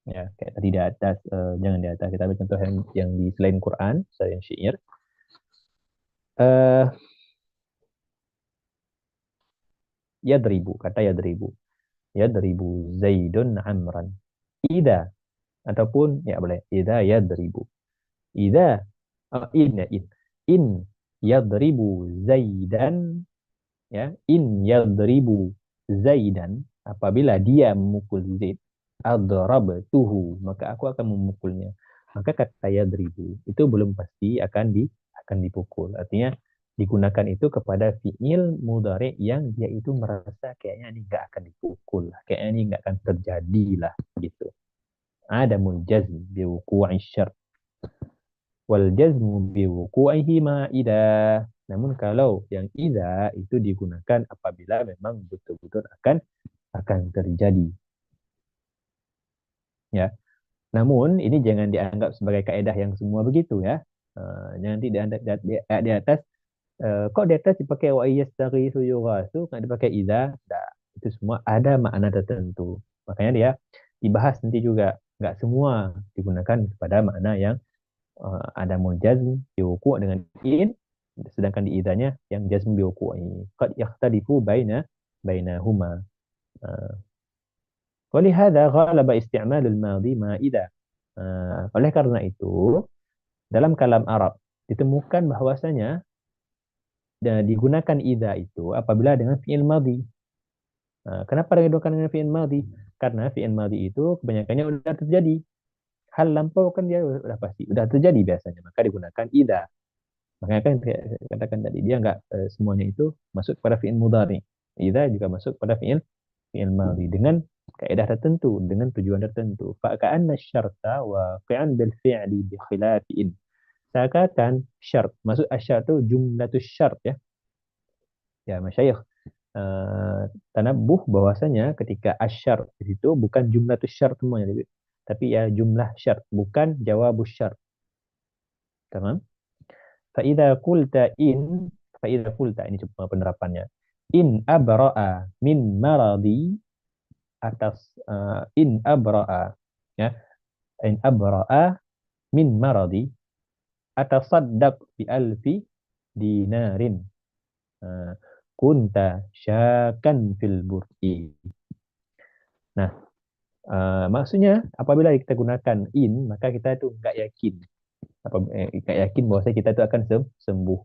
ya kayak tadi di atas jangan di atas kita ambil contoh yang di selain Quran, selain syair. Eh Yadribu, kata yadribu. Yadribu Zaidun Amran. Ida ataupun ya boleh ida yadribu. Ida in ya in. In yadribu Zaidan ya. In yadribu Zaidan, apabila dia memukul Zaid, adrabtuhu, maka aku akan memukulnya. Maka kata yadribu itu belum pasti akan dipukul. Artinya digunakan itu kepada fiil mudhari yang dia itu merasa kayaknya ini nggak akan dipukul, kayaknya ini nggak akan terjadi lah gitu. Adamul jazm biwuqu'i syar wal jazmu biwuqu'ihi ma ida. Namun kalau yang ida itu digunakan apabila memang betul-betul akan terjadi ya. Namun ini jangan dianggap sebagai kaidah yang semua begitu ya. Jangan tidak di atas kok di atas dipakai wa yastaghiitsu yughasu kan dipakai ida. Nah, itu semua ada makna tertentu. Makanya dia dibahas nanti juga. Nggak semua digunakan kepada makna yang ada jazm biwuku' dengan in, sedangkan di idanya yang jazm biwuku'i. Qad yakhtalifu bainahuma. Uh, Walihada ghalaba isti'malul madhi ma idza. Oleh karena itu, dalam kalam Arab ditemukan bahwasanya digunakan idza itu apabila dengan fi'il madhi. Kenapa digunakan dengan fi'il madhi? Karena fi'il madhi itu kebanyakannya sudah terjadi. Hal lampau kan dia sudah pasti, sudah terjadi biasanya. Maka digunakan idza. Makanya kan katakan tadi dia enggak semuanya itu masuk pada fi'il mudhari. Idza juga masuk pada fi'il madhi dengan kaidah tertentu, dengan tujuan tertentu. Fa ka'anna syarta waqi'an bil fi'li bi khilafin. seakan syarat. Maksud asyar itu jumlatus syarat ya. Ya, masyayikh tanabuh bahwasanya ketika asyar di situ bukan jumlatus syarat semuanya, tapi ya jumlah syarat, bukan jawabus syarat. Tamam? Fa'idha kulta in, fa'idha kulta, ini coba penerapannya. In abra'a min maradi, atas in abra'a, ya, in abra'a min maradi, atasaddaq bi alfi dinarin. Uh, kunta syakan fil bur'i. Nah, maksudnya apabila kita gunakan in, maka kita itu nggak yakin. Nggak yakin bahwa kita itu akan sembuh.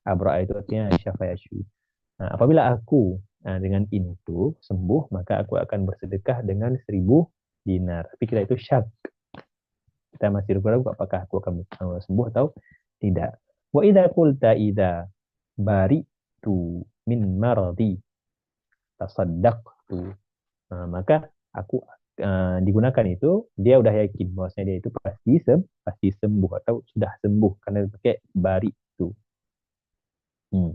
Abra'a itu artinya syafa yashfi. Nah, apabila aku dengan in itu sembuh, maka aku akan bersedekah dengan 1.000 dinar. Tapi kita itu syak. Kita masih ragu-ragu apakah aku akan sembuh atau tidak. Wa idza qulta idza baritu min maradi tasaddaqtu. Nah, maka aku digunakan itu dia udah yakin bahwasanya dia itu pasti sembuh atau sudah sembuh karena pakai bari itu. Hmm.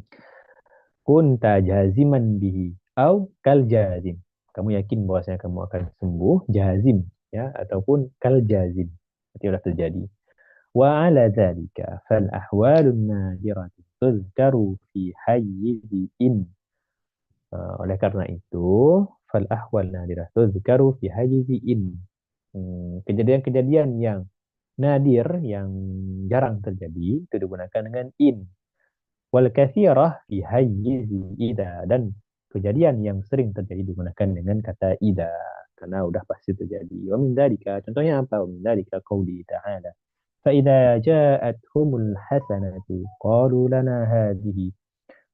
Kunta jaziman bihi au kal jazim. Kamu yakin bahwasanya kamu akan sembuh jazim ya ataupun kal jazim. Itu sudah terjadi. Wa ala dzalika fal ahwalun nadiratu tuzkaru fi hayyizi in. Oleh karena itu fal ahwal nadirah tuzkaru fi hayyizi in. Kejadian-kejadian yang nadir yang jarang terjadi itu digunakan dengan in. Wal katsirah fi hayyizi ida, dan kejadian yang sering terjadi digunakan dengan kata ida karena udah pasti terjadi. Wa min dzalika, contohnya apa? Wa min dzalika qauli ta'ala fa idza ja'atuhumul hasanatu qalu lana hadhihi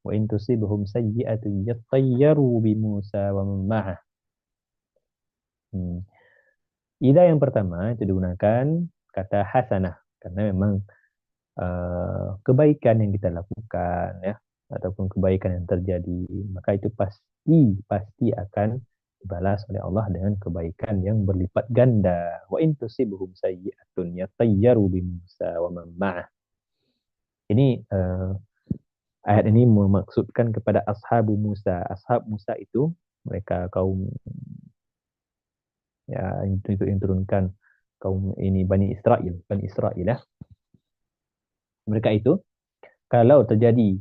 wa in tusibhum sayyi'atun yattayyaru bi Musa wa man ma'ah. Hmm. Ida yang pertama itu digunakan kata hasanah karena memang kebaikan yang kita lakukan ya ataupun kebaikan yang terjadi maka itu pasti pasti akan dibalas oleh Allah dengan kebaikan yang berlipat ganda. Wa in tusibhum sayyi'atun yatayyaru bi Musa wa man ma'ah. Ini ayat ini memaksudkan kepada ashabu Musa. Ashab Musa itu mereka kaum ya itu yang turunkan kaum ini Bani Israel ya. Mereka itu kalau terjadi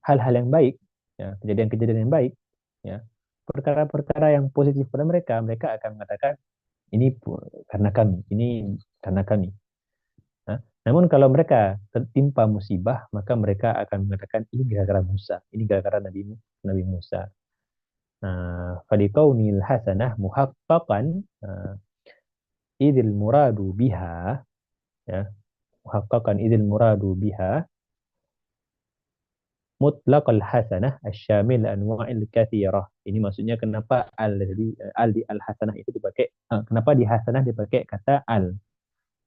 hal-hal yang baik, ya, kejadian-kejadian yang baik, ya, perkara-perkara yang positif pada mereka, mereka akan mengatakan ini karena kami, ini karena kami. Nah, namun kalau mereka tertimpa musibah, maka mereka akan mengatakan ini gara-gara Musa, ini gara-gara Nabi Musa. Nah, fadikaunil hasanah muhaqqaqan idil muradu biha, ya, muhaqqaqan idil muradu biha mutlaqal hasanah asyamil anwa'il katsirah. Ini maksudnya kenapa al di al hasanah itu dipakai kenapa di hasanah dipakai kata al.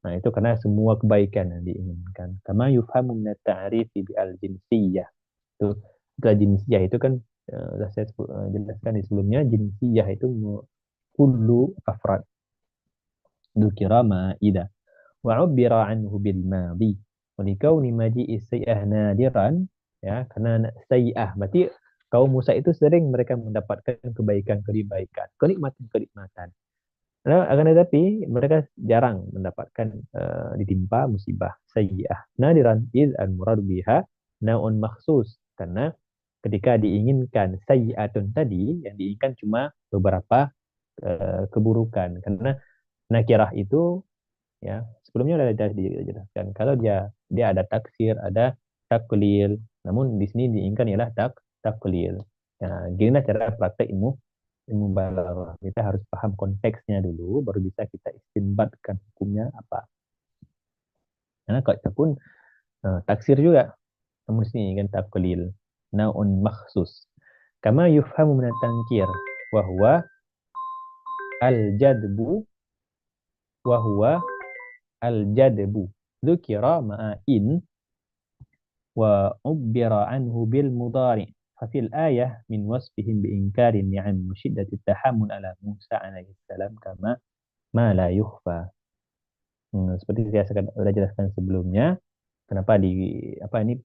Nah, itu karena semua kebaikan yang diinginkan. Kama yufhamu min at-ta'rifi bi al jinsiyah. Itu jinsiyah itu kan sudah saya jelaskan di sebelumnya, jinsiyah itu kullu afrad dzukira ma'ida wa 'ubbira anhu bil madi wa likauni maji'i sayyi'ah nadiran, ya karena sayyi'ah berarti kaum Musa itu sering mereka mendapatkan kebaikan-kebaikan, kenikmatan-kenikmatan. Nah, akan tetapi mereka jarang mendapatkan ditimpa musibah sayyi'ah nadiran iz al murad biha naun makhsus, karena ketika diinginkan sayyi'atun tadi yang diinginkan cuma beberapa keburukan, karena nakirah itu ya sebelumnya sudah dijelaskan kalau dia ada taksir ada taklil, namun di sini diinginkan ialah taklil. Nah, gimana cara praktek ilmu ilmu balaghah, kita harus paham konteksnya dulu baru bisa kita istinbatkan hukumnya apa. Karena kalau kita pun taksir juga, namun di sini kan taklil naun makhsus kama yufhamu min at-tankir wa huwa al-jadbu wa huwa al-jadbu dzukira ma'a in وعبر عنه بالمضارع ففي الآية من وصفهم بإنكار النعم وشدة التحمل على موسى عليه السلام كما ما لا يخفى. Seperti saya sudah jelaskan sebelumnya, Kenapa di apa ini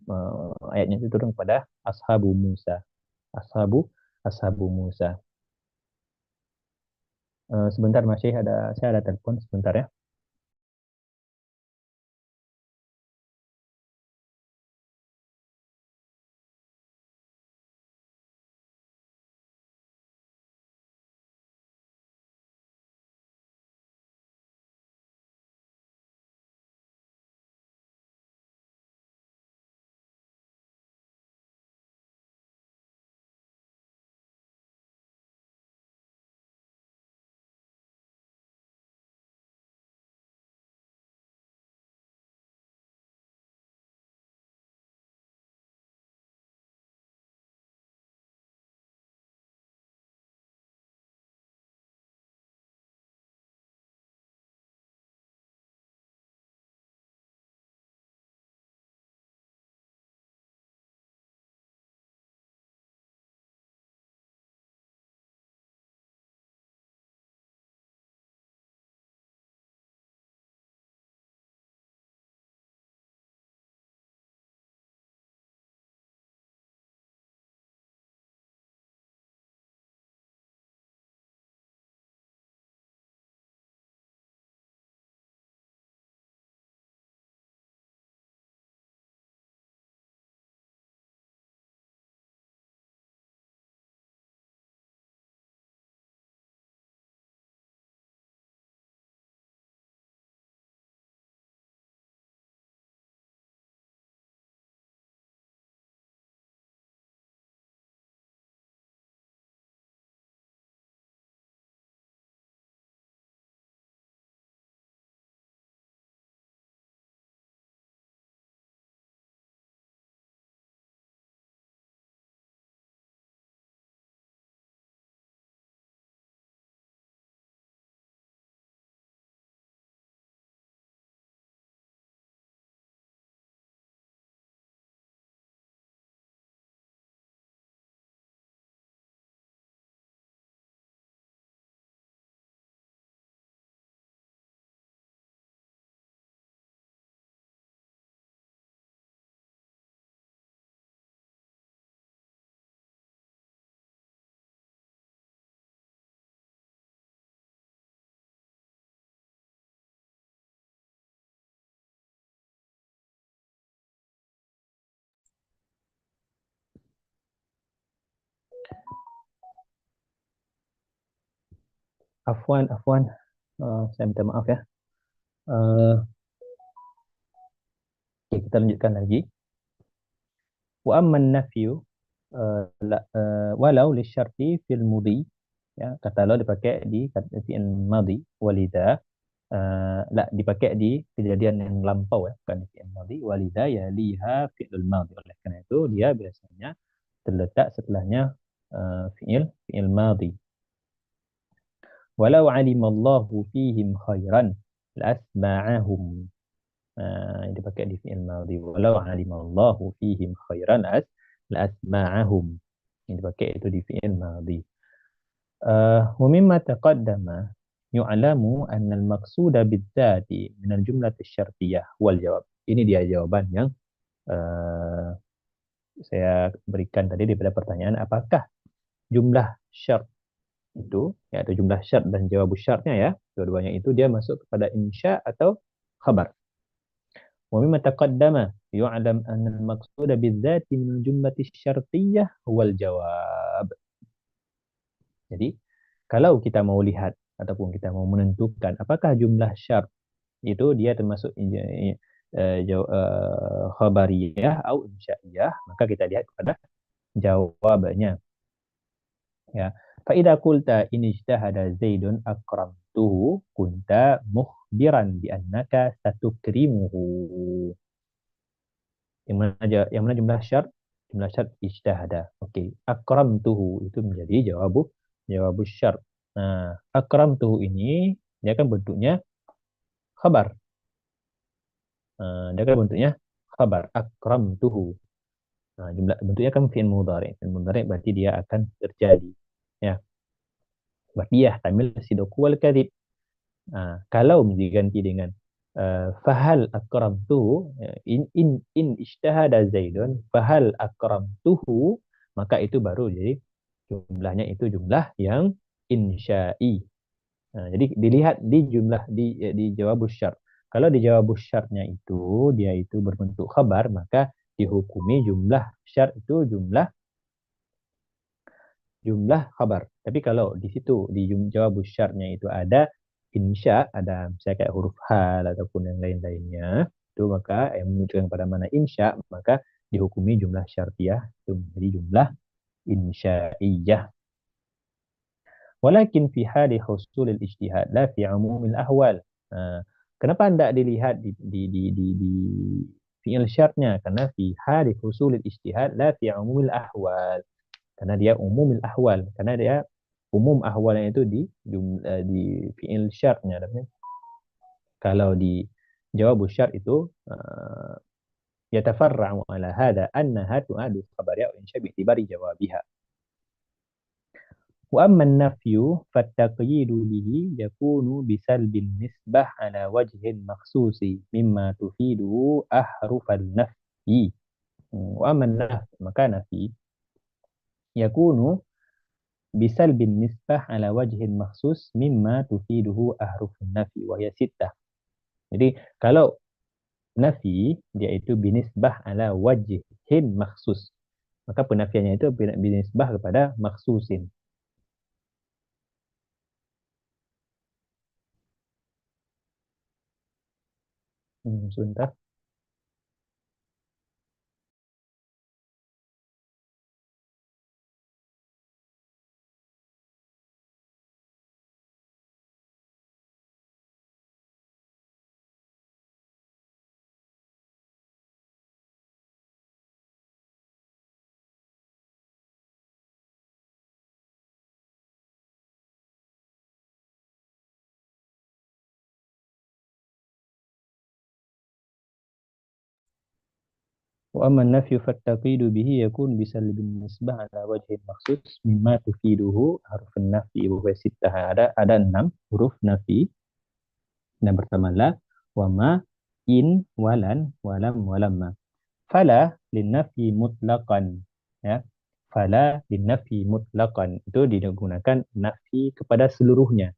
ayatnya itu turun kepada ashabu Musa. Ashabu ashabu Musa. Sebentar masih ada saya ada telepon sebentar ya. Afwan, afwan. Saya minta maaf ya. Eh, oke, kita lanjutkan lagi. Wa amman nafyu walau li syarti fil mudi, ya kata lo dipakai di fi'il madi walida, la dipakai di kejadian yang lampau ya, bukan di fi'il madi walida ya liha fi'il madi, oleh karena itu dia biasanya terletak setelahnya fi'il madi. Walau alimallahu fihim khairan lasma'ahum. Yang dipakai di fi'il madhi. Walau alimallahu fihim khairan lasma'ahum. Yang dipakai itu di fi'il madhi. Wa mimma taqaddama yu'lamu anna al-maqsuda bidzati min al-jumlah asy-syartiyah wal jawab. Ini dia jawaban yang uh, saya berikan tadi daripada pertanyaan apakah jumlah syarat itu, yaitu jumlah syarat dan jawab syaratnya ya, dua-duanya itu dia masuk kepada insya atau khabar. Wa mimma taqaddama yu'lam anna al-maqsud bidzati min al-jumlati syartiyyah wal jawab. Jadi, kalau kita mau lihat ataupun kita mau menentukan apakah jumlah syarat itu dia termasuk khabariyah atau insya'iyah, maka kita lihat kepada jawabannya. Ya. Fa idza qulta in ijtahada Zaidun akramtuhu kunta mukhbiran bi annaka satukrimuhu. Yang mana jumlah syarat ijtahada. Oke, akramtuhu itu menjadi jawabu syarat. Nah, akramtuhu ini dia kan bentuknya khabar. Dia kan bentuknya khabar akramtuhu. Nah, jumlah bentuknya kan fi'il mudhari. Fi'il mudhari berarti dia akan terjadi. Ya, berarti ya tamil sidqu wal kadhib. Kalau diganti dengan fahal akramtuhu, in ijtahada Zaidun fahal akramtuhu, maka itu baru jadi jumlahnya itu jumlah yang insya'i. Nah, jadi dilihat di jumlah di jawabus syart. Kalau di jawabus syartnya itu dia itu berbentuk khabar, maka dihukumi jumlah syart itu jumlah khabar. Tapi kalau di situ di jawabus syartnya itu ada insya, ada misalnya kayak huruf hal ataupun yang lain-lainnya, itu maka yang menunjukkan pada mana insya, maka dihukumi jumlah syartiyah itu menjadi jumlah insya'iyah. Walakin fi hali husulil ijtihad la fi umumil ahwal. Nah, kenapa tidak dilihat di fi'il syartnya? Karena fi hali husulil ijtihad la fi umumil ahwal. Karena dia umumil ahwal. Karena dia umum ahwalnya itu di fi'il syartnya. Kalau di jawab syart itu yatafarra'u ala hadha annaha tu'adu khabariya wa insya bi'tibari jawabiha. وأما النفي فالتقييد به يكون بسلب النسبة على وجه مخصوص مما تفيده أحرف النفي. وأما النفي مكان نفي يكون بسلب النسبة على وجه مخصوص مما تفيده أحرف النفي وهي ستة. Jadi kalau nafi dia itu binisbah ala wajhin maksus, maka penafiannya itu binisbah kepada maksusin. Sebentar. وأما النفي فالتقييد به يكون بسلب النسبة على وجه مخصوص مما تفيده حرف النفي وهو ستة. Ada enam huruf nafi. Yang pertama la, wama, in, walan, walam, walamma. Fala linnafi mutlaqan, ya. Fala linnafi mutlaqan itu digunakan nafi kepada seluruhnya.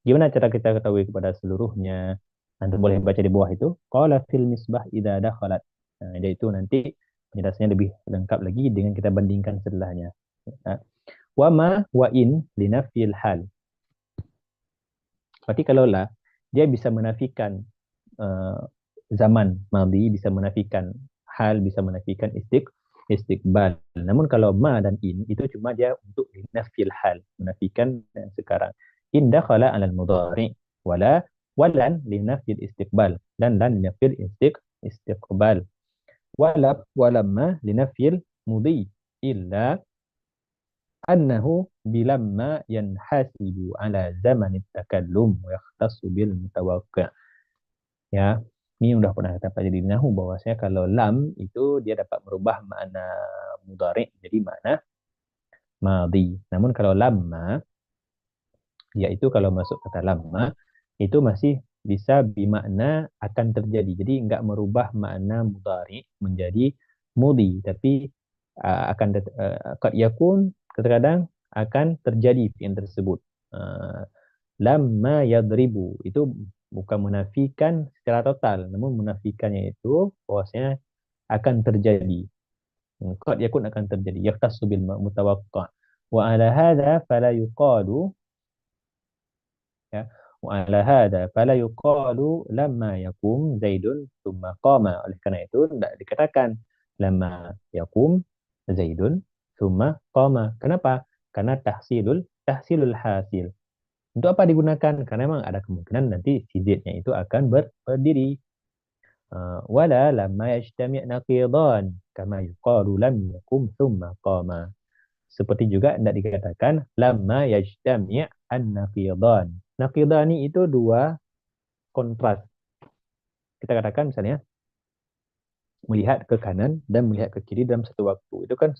Gimana cara kita ketahui kepada seluruhnya? Anda boleh baca di bawah itu. Qala fil misbah idza dakhalat. Nah, itu nanti penjelasannya lebih lengkap lagi dengan kita bandingkan setelahnya. Wa ma wa in linafil hal. Berarti kalau la, dia bisa menafikan uh, zaman madhi, bisa menafikan hal, bisa menafikan istiqbal. Namun kalau ma dan in itu cuma dia untuk linafil hal, menafikan yang sekarang. In dakhala alal mudhari wala walan linafil istiqbal dan lan linafil istiqbal. Walamma linafil mudhi illa annahu bilamma yanhasibu ala zaman takallum wa yakhtassu bil mutawaqqi'. Ya, ini udah pernah kita pelajari di nahu bahwasanya kalau lam itu dia dapat merubah makna mudhari jadi makna madhi. Namun kalau lamma dia itu kalau masuk kata lamma itu masih bisa bermakna akan terjadi. Jadi enggak merubah makna mudhari menjadi mudhi, tapi akan qad yakun kadang-kadang akan terjadi yang tersebut. Uh, Lamma yadribu itu bukan menafikan secara total, namun menafikannya itu bahwasanya akan terjadi. Qad yakun akan terjadi. Yaqtasu bil mutawaqqa'. Wa ala hadha fala yuqalu, ya. Wa ala hadha fala yuqalu lamma yakum Zaidun thumma qama. Oleh karena itu tidak dikatakan lamma yakum Zaidun thumma qama. Kenapa? Karena tahsilul hasil. Untuk apa digunakan? Karena memang ada kemungkinan nanti si Z-nya itu akan berdiri. Wala lamma yajtami' naqidan kama yuqalu lam yakum thumma qama. Seperti juga tidak dikatakan lamma yajtami' an-naqidan. Naqidani itu dua kontras. Kita katakan misalnya melihat ke kanan dan melihat ke kiri dalam satu waktu. Itu kan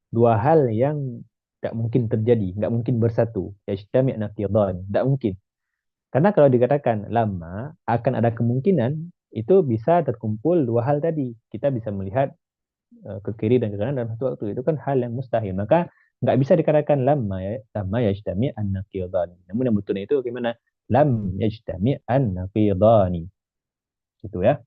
dua hal yang tidak mungkin terjadi, nggak mungkin bersatu. Yajtami' naqidan, tidak mungkin. Karena kalau dikatakan lama, akan ada kemungkinan itu bisa terkumpul dua hal tadi. Kita bisa melihat ke kiri dan ke kanan dalam satu waktu. Itu kan hal yang mustahil. Maka nggak bisa dikatakan lama yajtami an-naqidani. Namun yang betul itu gimana? Lam yajtami an-naqidani. Gitu ya.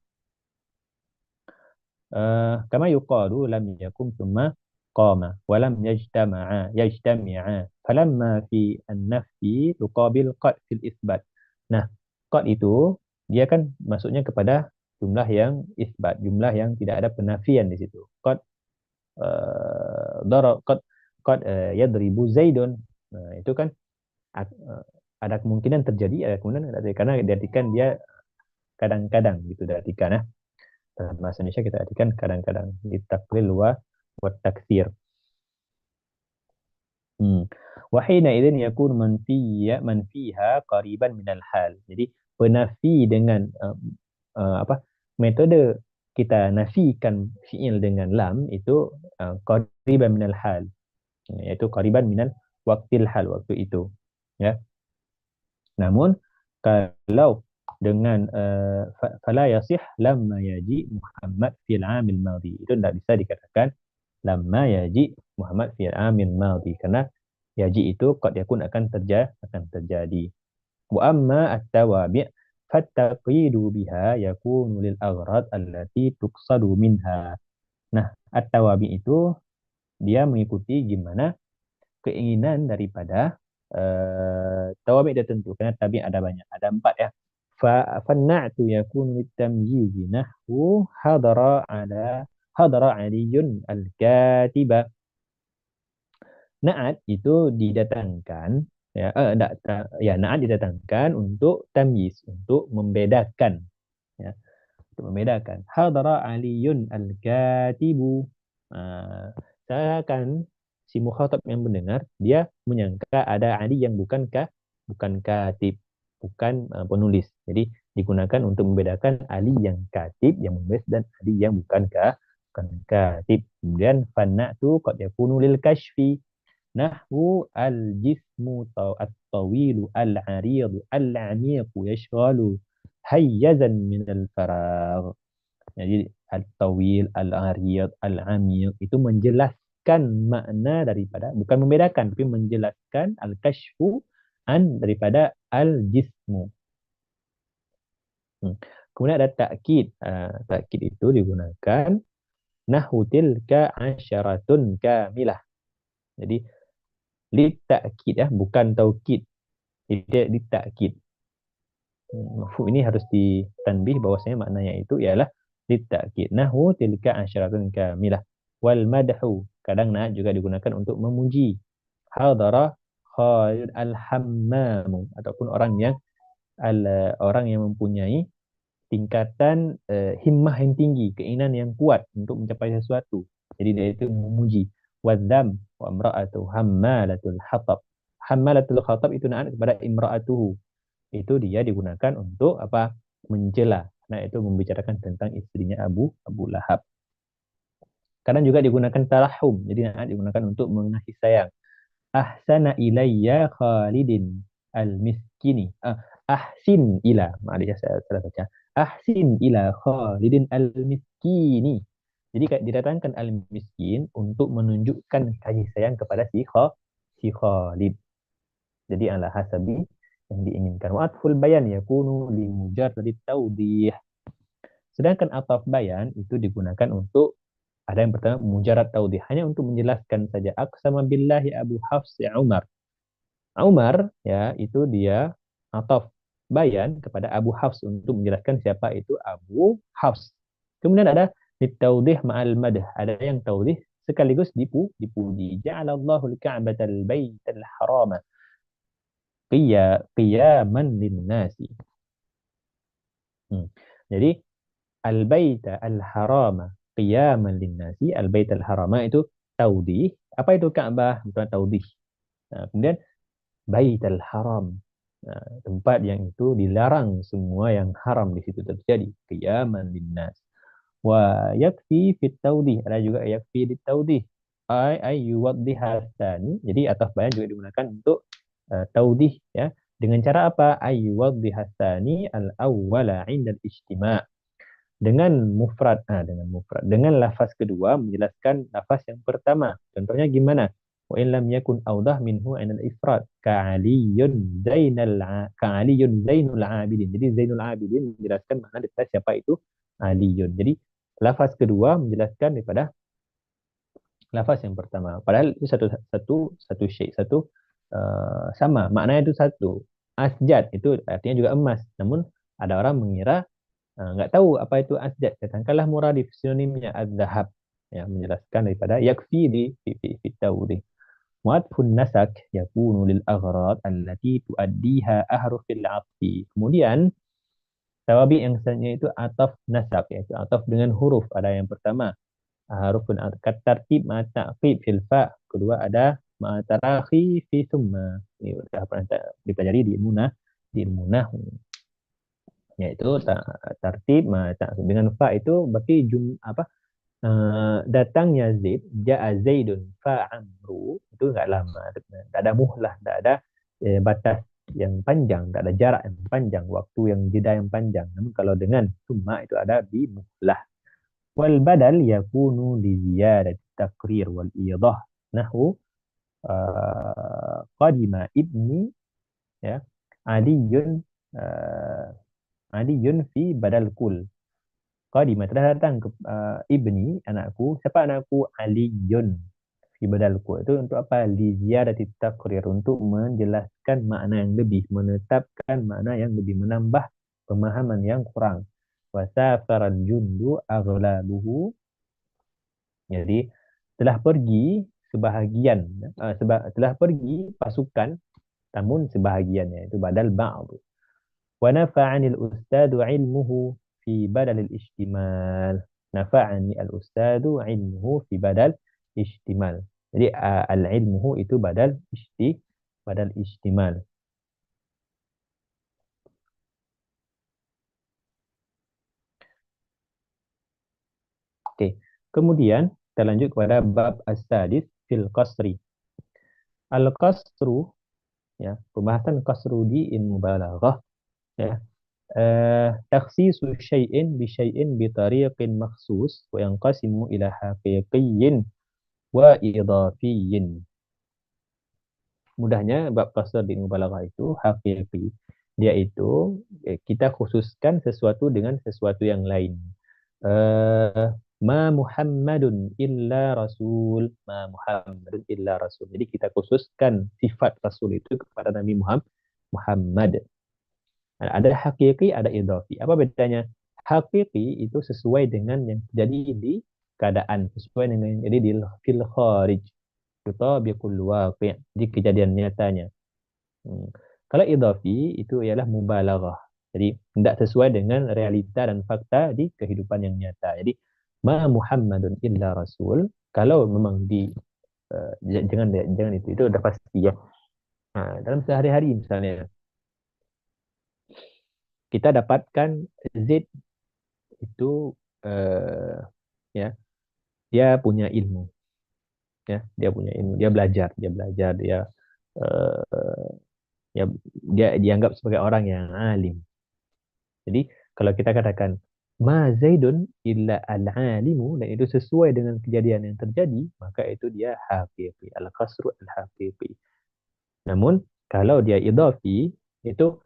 Kama yuqalu lam yakum thumma qama wa lam yajtami'a falamma fi an-nafyi tuqabil qad fil isbat. Nah, qad itu dia kan masuknya kepada jumlah yang isbat, jumlah yang tidak ada penafian di situ. Qad yadribu Zaidun. Nah, itu kan ada kemungkinan terjadi, ada kemungkinan tidak terjadi, karena diartikan dia kadang-kadang gitu diartikan ya. Dalam bahasa Indonesia kita artikan kadang-kadang ditaklil wa takthir. Hmm. Wahina idzin yakun manfiha qariban minal hal. Jadi penafi dengan apa metode kita nafikan fiil dengan lam itu qariban minal hal, yaitu qariban minal waktil hal, waktu itu ya. Namun kalau dengan fala yasih lamma yaji Muhammad fil amil madhi, itu tidak bisa dikatakan lamma yaji Muhammad fil amil madhi, karena yaji itu qad yakun akan terjadi. Wa amma at-tawabi' fattaqidu biha yakunu lil aghrad allati tuqsadu minha. Nah, at-tawabi itu dia mengikuti gimana keinginan daripada tawabi tertentu, karena tabi ada banyak, ada empat ya. Fanna'tu yakunu litamyizi nahwu hadara aliyun al-katiba. Na'at itu didatangkan ya na'at didatangkan untuk tamyiz, untuk membedakan ya, untuk membedakan. Hadara aliyun al-katibu. Saya akan si mukhatab yang mendengar dia menyangka ada Ali yang bukan katib, bukan penulis. Jadi digunakan untuk membedakan Ali yang katib, yang menulis, dan Ali yang bukan katib. Kemudian fanna tu qad yakunu lil kashfi nahwu al-jismu at-tawilu al-aridu al-amiqu yashghalu hayyazan min al-faragh. Jadi al-tawil, al-ariyad, al-amiq itu menjelaskan makna daripada, bukan membedakan, tapi menjelaskan al-kashfu an daripada al-jismu. Kemudian ada takkid. Takkid itu digunakan nahwu tilka asyaratun kamilah. Jadi li takkid ya, bukan taukid. Tidak li takkid. Mafhum ini harus ditanbih bahwasanya maknanya itu ialah litakid. Nahu tilka asyaratun kamilah. Wal madhu, kadang na juga digunakan untuk memuji. Hadara Khalid al-Hammamu, ataupun orang yang mempunyai tingkatan himmah yang tinggi, keinginan yang kuat untuk mencapai sesuatu. Jadi dia itu memuji. Wadzam wa imra'atu hammalatul hatab. Hammalatul hatab itu na'at kepada imra'atuhu, itu dia digunakan untuk apa? Mencela. Nah, itu membicarakan tentang istrinya Abu Lahab. Kadang juga digunakan tarahum. Jadi digunakan untuk mengasih sayang. Ahsana ilayya Khalidin al-miskini. Ahsin ila. Maaf ya, saya salah baca. Ahsin ila Khalidin al-miskini. Jadi didatangkan al-miskin untuk menunjukkan kasih sayang kepada si Khalid. Jadi ala hasabi yang diinginkan. Wa atful bayan yakunu li mujarrad taudih. Sedangkan ataf bayan itu digunakan untuk, ada yang pertama mujarrad taudih, hanya untuk menjelaskan saja. Aqsama billahi Abu Hafs ya Umar. Umar ya itu dia ataf bayan kepada Abu Hafs untuk menjelaskan siapa itu Abu Hafs. Kemudian ada ditaudih ma'al madah, ada yang taudih sekaligus dipuji. Ja'alallahu al-ka'batal baital harama qiyaman linnasi. Jadi al-baita al-harama qiyaman linnasi, al-baita al-harama itu taudih. Apa itu Ka'bah? Bukan taudih. Nah, kemudian baital haram, nah, tempat yang itu dilarang semua yang haram di situ terjadi. Qiyaman linnas. Wa yakfi fit taudih. Ada juga yakfi di taudih. Ay yuwaddiha tsani. Jadi ataf bayan juga digunakan untuk taudih ya, Dengan cara apa? Ayyuwadhihastani al-awwala 'inda al-ijtima'. Dengan lafaz kedua menjelaskan lafaz yang pertama. Contohnya gimana? Wa in lam yakun awdah minhu 'inda al-ifrad. Ka'aliyun Zainul Abidin. Jadi Zainul Abidin menjelaskan makna detail siapa itu Aliyun. Jadi lafaz kedua menjelaskan daripada lafaz yang pertama. Padahal itu satu syai, sama, maknanya itu satu. Asjad itu artinya juga emas. Namun ada orang mengira nggak tahu apa itu asjad. Katakanlah muradif sinonimnya adzahab. Ya, menjelaskan daripada yakfi fi tawdih. Mu'adfun nasak yakunu lil aghrad allati tuaddiha ahrufil atfi. Kemudian tawabi yang selanjutnya itu ataf nasak, yaitu ataf dengan huruf. Ada yang pertama harufun kat tartib ma ta'qib fil fa. Kedua ada ma tarahi fi summa. Ini sudah pernah dipelajari di ilmu nahwu, yaitu tartib ma ta'qib dengan fa itu berarti datangnya Zaid, ja'a Zaidun fa amru, itu enggak lama, enggak ada muhlah, enggak ada batas yang panjang, enggak ada jarak yang panjang, waktu yang jeda yang panjang. Namun kalau dengan summa itu ada di muhlah. Wal badal yakunu li ziyadat takrir wal idah. Nahu qadima ibni, ya, aliyun, uh, aliyun fi badal kul. Qadima telah datang ke ibni, anakku. Siapa anakku? Aliyun fi badal kul. Itu untuk apa? Li ziyadati takrir, untuk menjelaskan makna yang lebih, menetapkan makna yang lebih, menambah pemahaman yang kurang. Wasafaran jundu aghlabuhu. Jadi telah pergi sebahagian, telah pergi pasukan, namun sebahagiannya itu badal ba'd. Wa nafa'ani al-ustadu ilmuhu fi badal al-ishtimal. Nafa'ani al-ustadu ilmuhu fi badal ishtimal. Jadi al-ilmuhu itu badal ishtimal. Oke. Kemudian kita lanjut kepada bab as-sadis fil qasri. Al-qasru, ya, pembahasan qasru di ilmu balaghah, ya. Takhsisu syai'in bi syai'in bi tariqin makhsus wa yanqasimu ila haqiqiyyin wa idafiyyin. Mudahnya bab qasr di mubalaghah itu haqiqi. Dia itu kita khususkan sesuatu dengan sesuatu yang lain. Ma Muhammadun illa rasul, ma Muhammadun illa rasul. Jadi kita khususkan sifat rasul itu kepada Nabi Muhammad. Ada hakiki, ada idhafi. Apa bedanya? Hakiki itu sesuai dengan yang terjadi di keadaan, sesuai dengan yang jadi di fil kharij. Yutabiqul waqi', di kejadian nyatanya. Kalau idhafi itu ialah mubalaghah. Jadi tidak sesuai dengan realita dan fakta di kehidupan yang nyata. Jadi ma Muhammadun illa rasul, kalau memang jangan itu udah pasti ya. Dalam sehari-hari misalnya kita dapatkan Z itu eh, ya, dia punya ilmu, ya, dia punya ilmu, dia belajar, eh, ya, dia dianggap sebagai orang yang alim. Jadi kalau kita katakan ma Zaidun illa al-alimu, dan itu sesuai dengan kejadian yang terjadi, maka itu dia haqiqi, al-qasru al-haqiqi. Namun kalau dia idhafi itu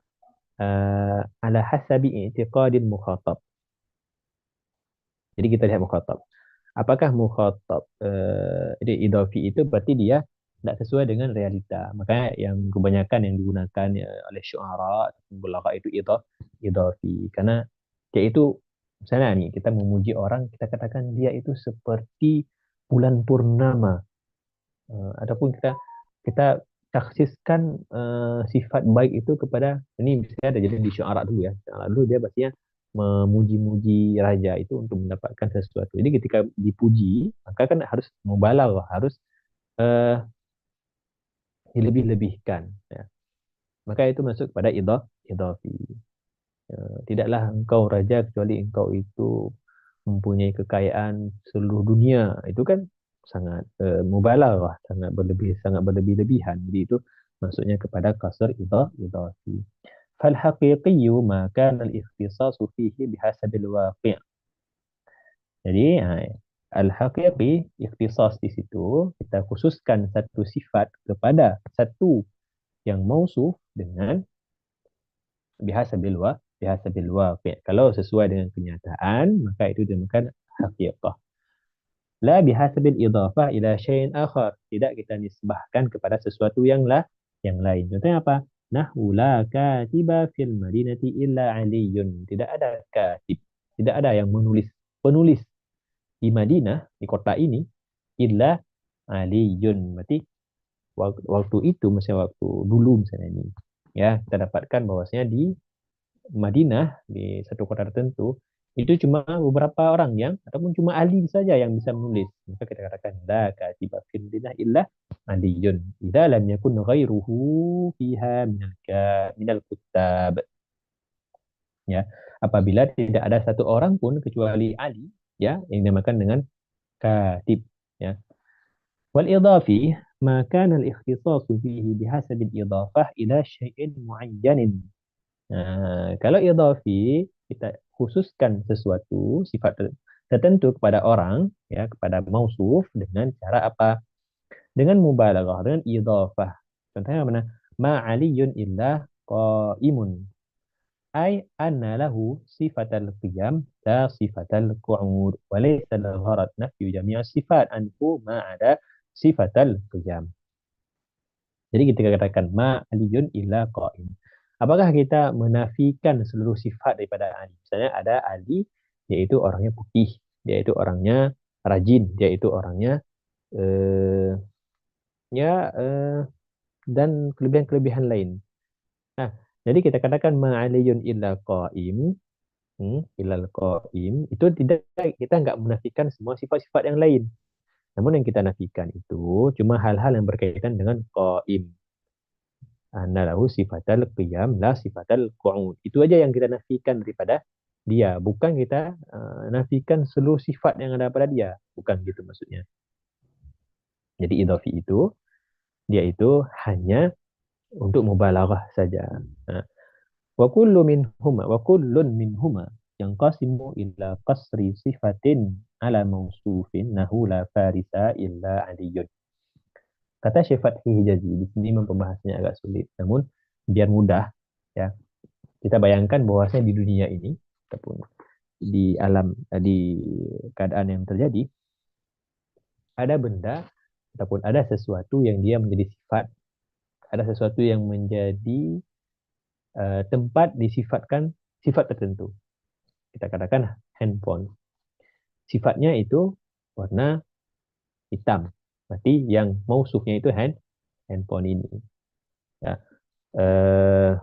ala hasabi i'tiqadil mukhatab. Jadi kita lihat mukhatab. Apakah mukhatab jadi idhafi itu berarti dia tidak sesuai dengan realita. Makanya yang kebanyakan yang digunakan oleh syuara balagha itu idhafi, karena dia itu, misalnya nih kita memuji orang, kita katakan dia itu seperti bulan purnama. Ataupun kita kita taksiskan sifat baik itu kepada, ini misalnya ada jadi di syuara dulu ya. Syuara dulu dia pastinya memuji-muji raja itu untuk mendapatkan sesuatu. Jadi ketika dipuji, maka kan harus mubalagh, harus uh, dilebih-lebihkan, ya. Maka itu masuk pada idhafi. Tidaklah engkau raja kecuali engkau itu mempunyai kekayaan seluruh dunia. Itu kan sangat mubalaghah, sangat berlebih-lebihan. Jadi itu Maksudnya kepada kasr idhafi. فالحقيقي ما كان الاختصاص فيه بحسب الواقع. Jadi al-haqiqi ikhtisas di situ kita khususkan satu sifat kepada satu yang mausuf dengan bihasabil waqi'. Kalau sesuai dengan kenyataan maka itu dinamakan haqiqah. La bihasabil idhafah ila syai'in akhar. Tidak kita nisbahkan kepada sesuatu yang lain. Contohnya apa? Nahu la katiba fil madinati illa aliyun. Tidak ada katib. Tidak ada yang menulis. Penulis di Madinah, di kota ini, illa aliyun. Berarti waktu itu, misalnya waktu dulu misalnya ini. Ya, kita dapatkan bahwasanya di Madinah, di satu kota tertentu, itu cuma beberapa orang yang ataupun cuma Ali saja yang bisa menulis. Maka kita katakan la katiba fil dinah illa aliyun. Idza lam yakun ghairuhu fiha minal kuttab. Ya, apabila tidak ada satu orang pun kecuali Ali, ya, yang dinamakan dengan katib, ya. Wal idafi ma kana al ikhtisas fihi bihasab al idafah ila syai'in muayyanin. Nah, kalau idafi kita khususkan sesuatu sifat tertentu kepada orang, ya, kepada mausuf dengan cara apa? Dengan mubalaghah, dengan idafah. Contohnya mana? Ma aliyun illa qaimun. Ay anna lahu sifatal qiyam la sifatal qu'ud wa laysa al-gharad nafyu jami' sifat anhu ma ada sifatal qiyam. Jadi kita katakan ma aliyun illa qa'im. Apakah kita menafikan seluruh sifat daripada Ali? Misalnya ada Ali, yaitu orangnya putih, dia itu orangnya rajin, dia itu orangnya eh, ya dan kelebihan-kelebihan lain. Nah, jadi kita katakan ma aliyun illa qa'im, illa qa'im, itu tidak, kita nggak menafikan semua sifat-sifat yang lain. Namun yang kita nafikan itu cuma hal-hal yang berkaitan dengan qa'im. Anna lahu sifatal qiyam la sifatal qu'ud. Itu aja yang kita nafikan daripada dia, bukan kita nafikan seluruh sifat yang ada pada dia, bukan gitu maksudnya. Jadi idhafi itu dia itu hanya untuk mubalaghah saja. Nah, wa kullun minhuma yanqasimu ila qasri sifatin ala mausufin nahu la farisa illa aliyun. Kata Syekh Fathi Hijazi di sini membahasnya agak sulit, namun biar mudah, ya, kita bayangkan bahwasanya di dunia ini ataupun di alam, di keadaan yang terjadi, ada benda ataupun ada sesuatu yang dia menjadi sifat, ada sesuatu yang menjadi tempat disifatkan sifat tertentu. Kita katakan handphone. Sifatnya itu warna hitam. Berarti yang mausufnya itu handphone ini. Ya.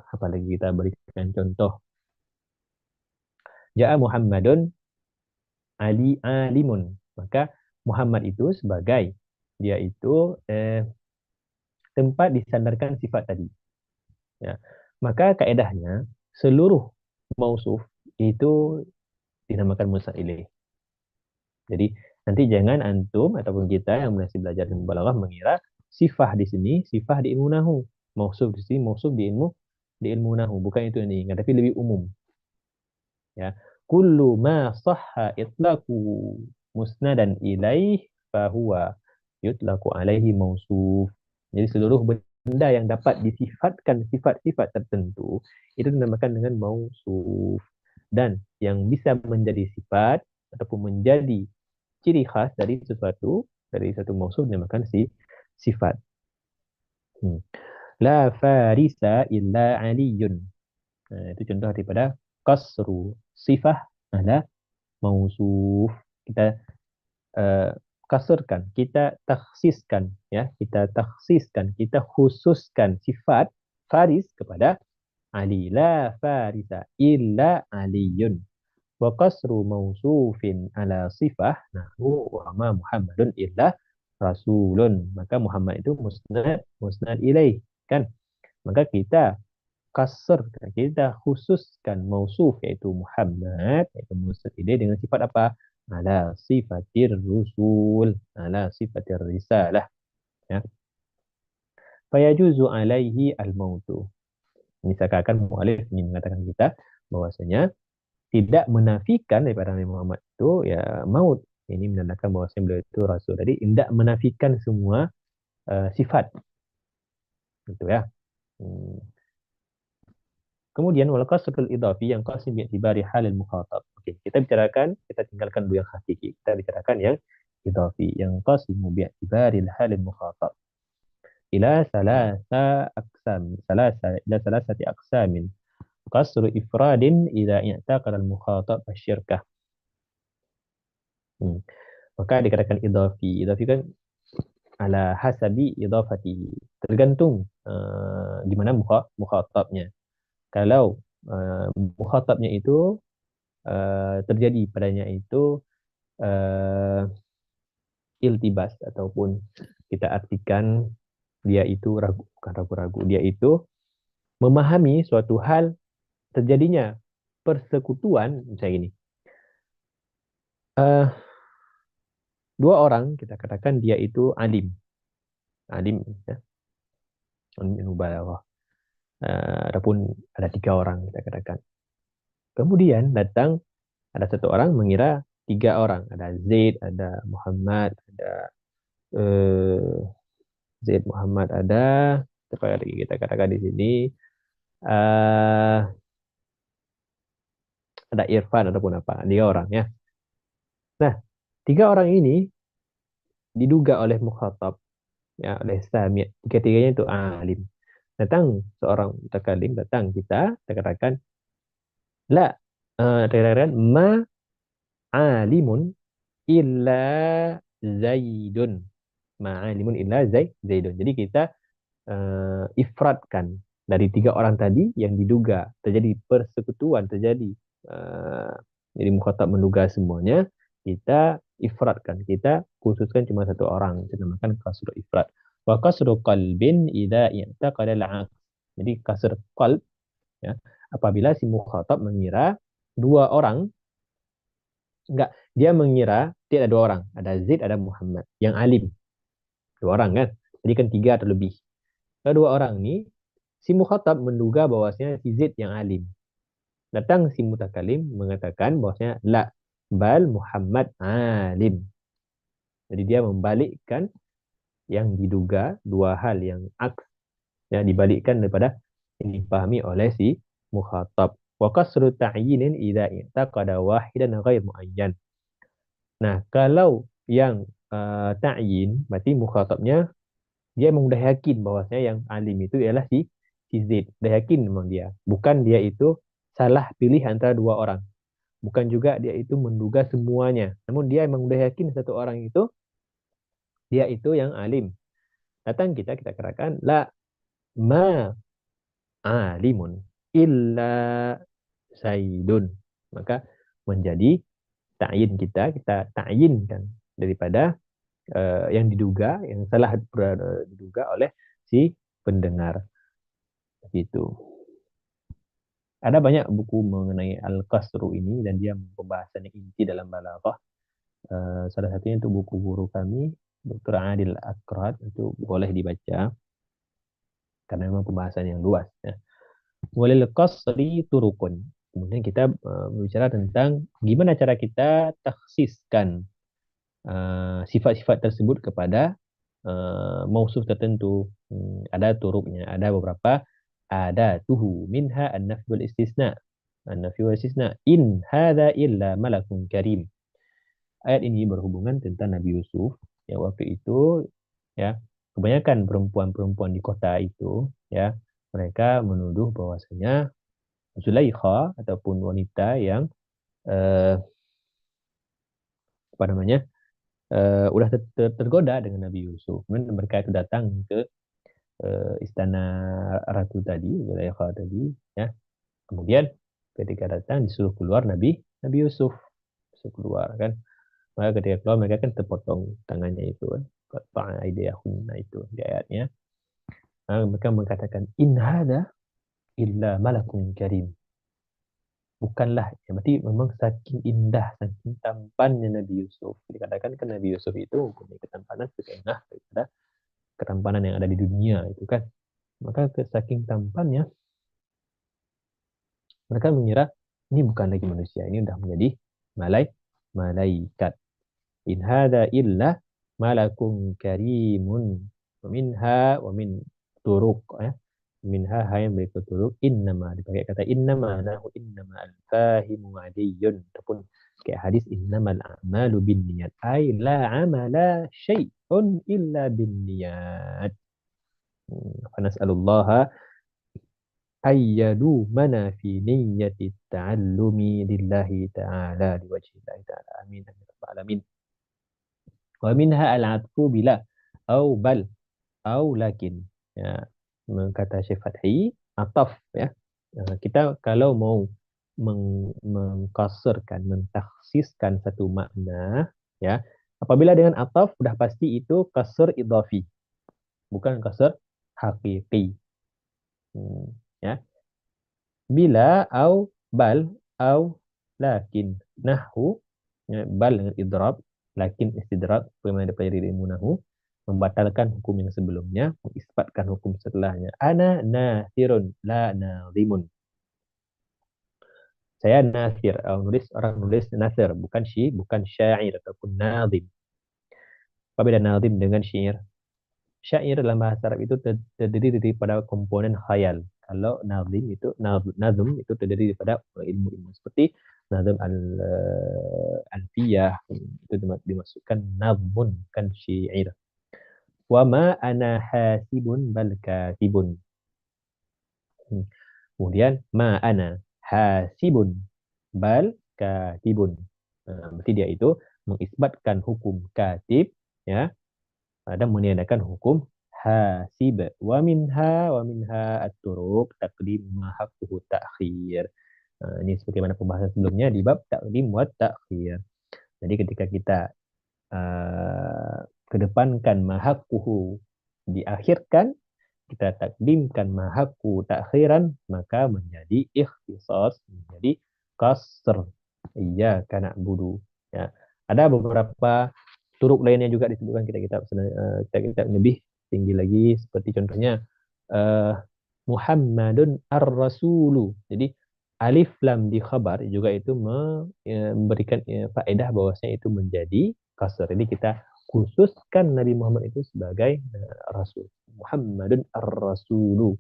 Apalagi kita berikan contoh. Ja'a Muhammadun alimun. Maka Muhammad itu sebagai dia itu tempat disandarkan sifat tadi. Ya. Maka kaedahnya seluruh mausuf itu dinamakan musa ilaih. Jadi nanti jangan antum ataupun kita yang masih belajar ilmu balaghah mengira sifah di sini sifah di ilmu nahu, mausuf di sini mausuf di ilmu nahu. Bukan itu yang diingat, tapi lebih umum. Ya, kullu ma sahha itlaqu musnadan ilaih fahuwa yutlaqu alaihi mausuf. Jadi seluruh benda yang dapat disifatkan sifat-sifat tertentu itu dinamakan dengan mausuf. Dan yang bisa menjadi sifat ataupun menjadi ciri khas dari satu mausuf dinamakan sifat. La farisa illa aliyun. Nah, itu contoh daripada kasru sifah ada mausuf. Kita uh, kasrkan, kita takhsiskan, ya, kita takhsiskan, kita khususkan sifat faris kepada Ali. La farisa illa aliyun. Wa qasru mausufin ala sifah nahu wa ma Muhammadun illa rasulun. Maka Muhammad itu musnad ilaih, kan? Maka kita kasr, kita khususkan mausuf yaitu Muhammad, yaitu musnad ilaih dengan sifat apa? Ala sifatir rusul, ala sifatir risalah, ya. fayajuzu alaihi al-mautu. Ini seakan-akan mu'alif ingin mengatakan kita bahwasanya tidak menafikan daripada Nabi Muhammad itu ya maut. Ini menandakan bahwasanya beliau itu rasul. Jadi tidak menafikan semua sifat. Gitu ya. Hmm. Kemudian wal qasrul idafi yang qasim bi'tibari halil mukhatab. Oke, kita tinggalkan dulu yang hakiki. Kita bicarakan yang idafi yang qasim bi'tibari halil mukhatab ila salasati aqsamin. Qasru ifradin idza i'taqala al mukhatab asyirkah. Hmm. Maka dikatakan idafi. Idafi kan ala hasabi idafatihi. Tergantung di mana mukhatabnya. Kalau mukhatabnya itu terjadi padanya itu uh, iltibas ataupun kita artikan dia itu ragu, bukan ragu-ragu, dia itu memahami suatu hal terjadinya persekutuan misalnya gini. Uh, Dua orang kita katakan dia itu alim, alim ya, alim mubalaghah. Adapun ada tiga orang kita katakan. Kemudian datang ada satu orang mengira tiga orang, ada Zaid, ada Muhammad, ada eh, Zaid Muhammad ada apa lagi kita katakan di sini eh ada Irfan ataupun apa tiga orang ya. Nah, tiga orang ini diduga oleh mukhatab ya oleh sami' tiga-tiganya itu alim. Datang seorang mutakalim datang kita katakan la katakan ma alimun illa Zaidun. Ma alimun illa Zaidun. Jadi kita ifratkan dari tiga orang tadi yang diduga terjadi persekutuan terjadi uh, jadi mukhatab menduga semuanya kita ifratkan kita khususkan cuma satu orang kita namakan kasr ifrat wa kasru qalbin idza i'taqada al jadi kasr qalb ya apabila si mukhatab mengira dua orang enggak dia mengira tidak ada dua orang ada Zaid ada Muhammad yang alim dua orang kan jadi kan tiga atau lebih kedua orang ini, si mukhatab menduga bahwasanya si Zaid yang alim. Datang si mutakalim mengatakan bahwasanya la bal Muhammad alim. Jadi dia membalikkan yang diduga dua hal yang aks yang dibalikkan daripada yang dipahami oleh si mukhatab. Wa kasru ta'yinin idza i'taqada wahidan ghair muayyan. Nah, kalau yang ta'yin berarti mukhatabnya dia memang dah yakin bahwasanya yang alim itu ialah si Z. Dah yakin memang dia. Bukan dia itu salah pilih antara dua orang. Bukan juga dia itu menduga semuanya. Namun dia memang dah yakin satu orang itu dia itu yang alim. Datang kita katakan la ma alimun illa Zaidun. Maka menjadi ta'yin kita ta'yinkan daripada yang diduga yang salah diduga oleh si pendengar. Gitu. Ada banyak buku mengenai Al-Qasru ini dan dia pembahasannya inti dalam balaghah. Salah satunya itu buku guru kami, Dr. Adil Akrad, itu boleh dibaca karena memang pembahasan yang luas. Ya. Walil qasri turukun. Kemudian kita berbicara tentang gimana cara kita takhsiskan sifat-sifat tersebut kepada mausuf tertentu. Ada turuknya, ada beberapa ada tuhu minha an-nafy wal istisna. An-nafy wal istisna in hadza illa malakun karim. Ayat ini berhubungan tentang Nabi Yusuf yang waktu itu ya kebanyakan perempuan-perempuan di kota itu ya mereka menuduh bahwasanya Zulaikha ataupun wanita yang eh, apa namanya udah tergoda dengan Nabi Yusuf. Kemudian mereka itu datang ke istana ratu tadi, Zulaikha tadi, ya. Kemudian ketika datang disuruh keluar Nabi Yusuf, disuruh keluar kan. Maka ketika keluar mereka kan terpotong tangannya itu kan. Nah itu di ayatnya. Mereka mengatakan in hada illa malakun karim. Bukanlah, ya, berarti memang saking indah, saking tampannya Nabi Yusuf. Dikatakan kan Nabi Yusuf itu mempunyai ketampanan setengah daripada ketampanan yang ada di dunia itu kan. Maka saking tampannya mereka mengira ini bukan lagi manusia, ini udah menjadi malaikat. In hada illa malakun karimun. Wa min turuq ya. Minha hayam berikut turuk innama dipakai kata innama nahu innama al-fahimu adiyun ataupun kayak hadis innamal a'malu binniyat ay la amala syai'un illa binniyat. Fanas'alullaha ayyadu mana fi niyyati ta'allumi lillahi ta'ala liwajhillahi ta'ala amin amin ya rabbal alamin. Wa minha al-'atfu bila au bal au lakin ya kata Syekh Fathi ataf ya. Kita kalau mau mengkasarkan mentakhsiskan satu makna ya apabila dengan ataf sudah pasti itu kasr idhafi bukan kasr hakiki. Ya bila au bal au lakin nahwu ya, bal dengan idrab lakin istidrak bagaimana dipelajari ilmu nahwu membatalkan hukum yang sebelumnya mengisbatkan hukum setelahnya ana nathirun la nadhimun saya nathir orang nulis nathir bukan syair ataupun nadhim apa beda nadhim dengan syair syair dalam bahasa Arab itu terdiri daripada komponen khayal. Kalau nazim itu nazm itu terdiri daripada ilmu-ilmu seperti nazm alfiyah itu dimasukkan nazmun kan syair. Wa ma ana hasibun bal katibun. Kemudian ma ana hasibun bal katibun. Berarti dia itu mengisbatkan hukum katib ya dan meniadakan hukum hasib wa minha at-turuq taqdim ma haqquhu ta'khir. Ini sebagaimana pembahasan sebelumnya di bab taqdim wa ta'khir. Jadi ketika kita kedepankan ma haqquhu diakhirkan, kita takdimkan ma haqqu ta'khiran, maka menjadi ikhtisas, menjadi qasr. Iyyaka na'budu. Ya. Ada beberapa turuk lainnya juga disebutkan kitab-kitab lebih tinggi lagi seperti contohnya Muhammadun ar-rasulu. Jadi alif lam di khabar juga itu memberikan faedah bahwasanya itu menjadi kasar. Jadi kita khususkan Nabi Muhammad itu sebagai rasul. Muhammadun ar-rasulu.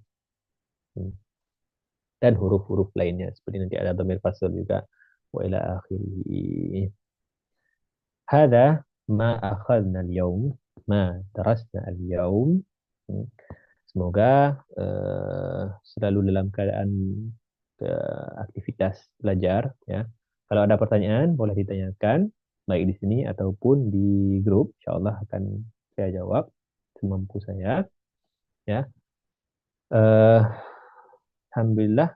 Dan huruf-huruf lainnya seperti nanti ada dhamir fasl juga wa ila akhirih. Hada ma akhadna al-yawm, ma darasna al-yawm. Semoga selalu dalam keadaan aktivitas belajar ya. Kalau ada pertanyaan boleh ditanyakan baik di sini ataupun di grup. Insyaallah akan saya jawab semampu saya ya. Alhamdulillah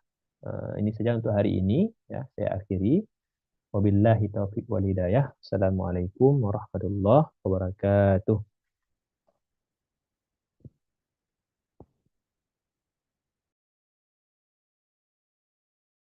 ini saja untuk hari ini ya saya akhiri. Wabillahi taufiq wal hidayah. Assalamualaikum warahmatullahi wabarakatuh.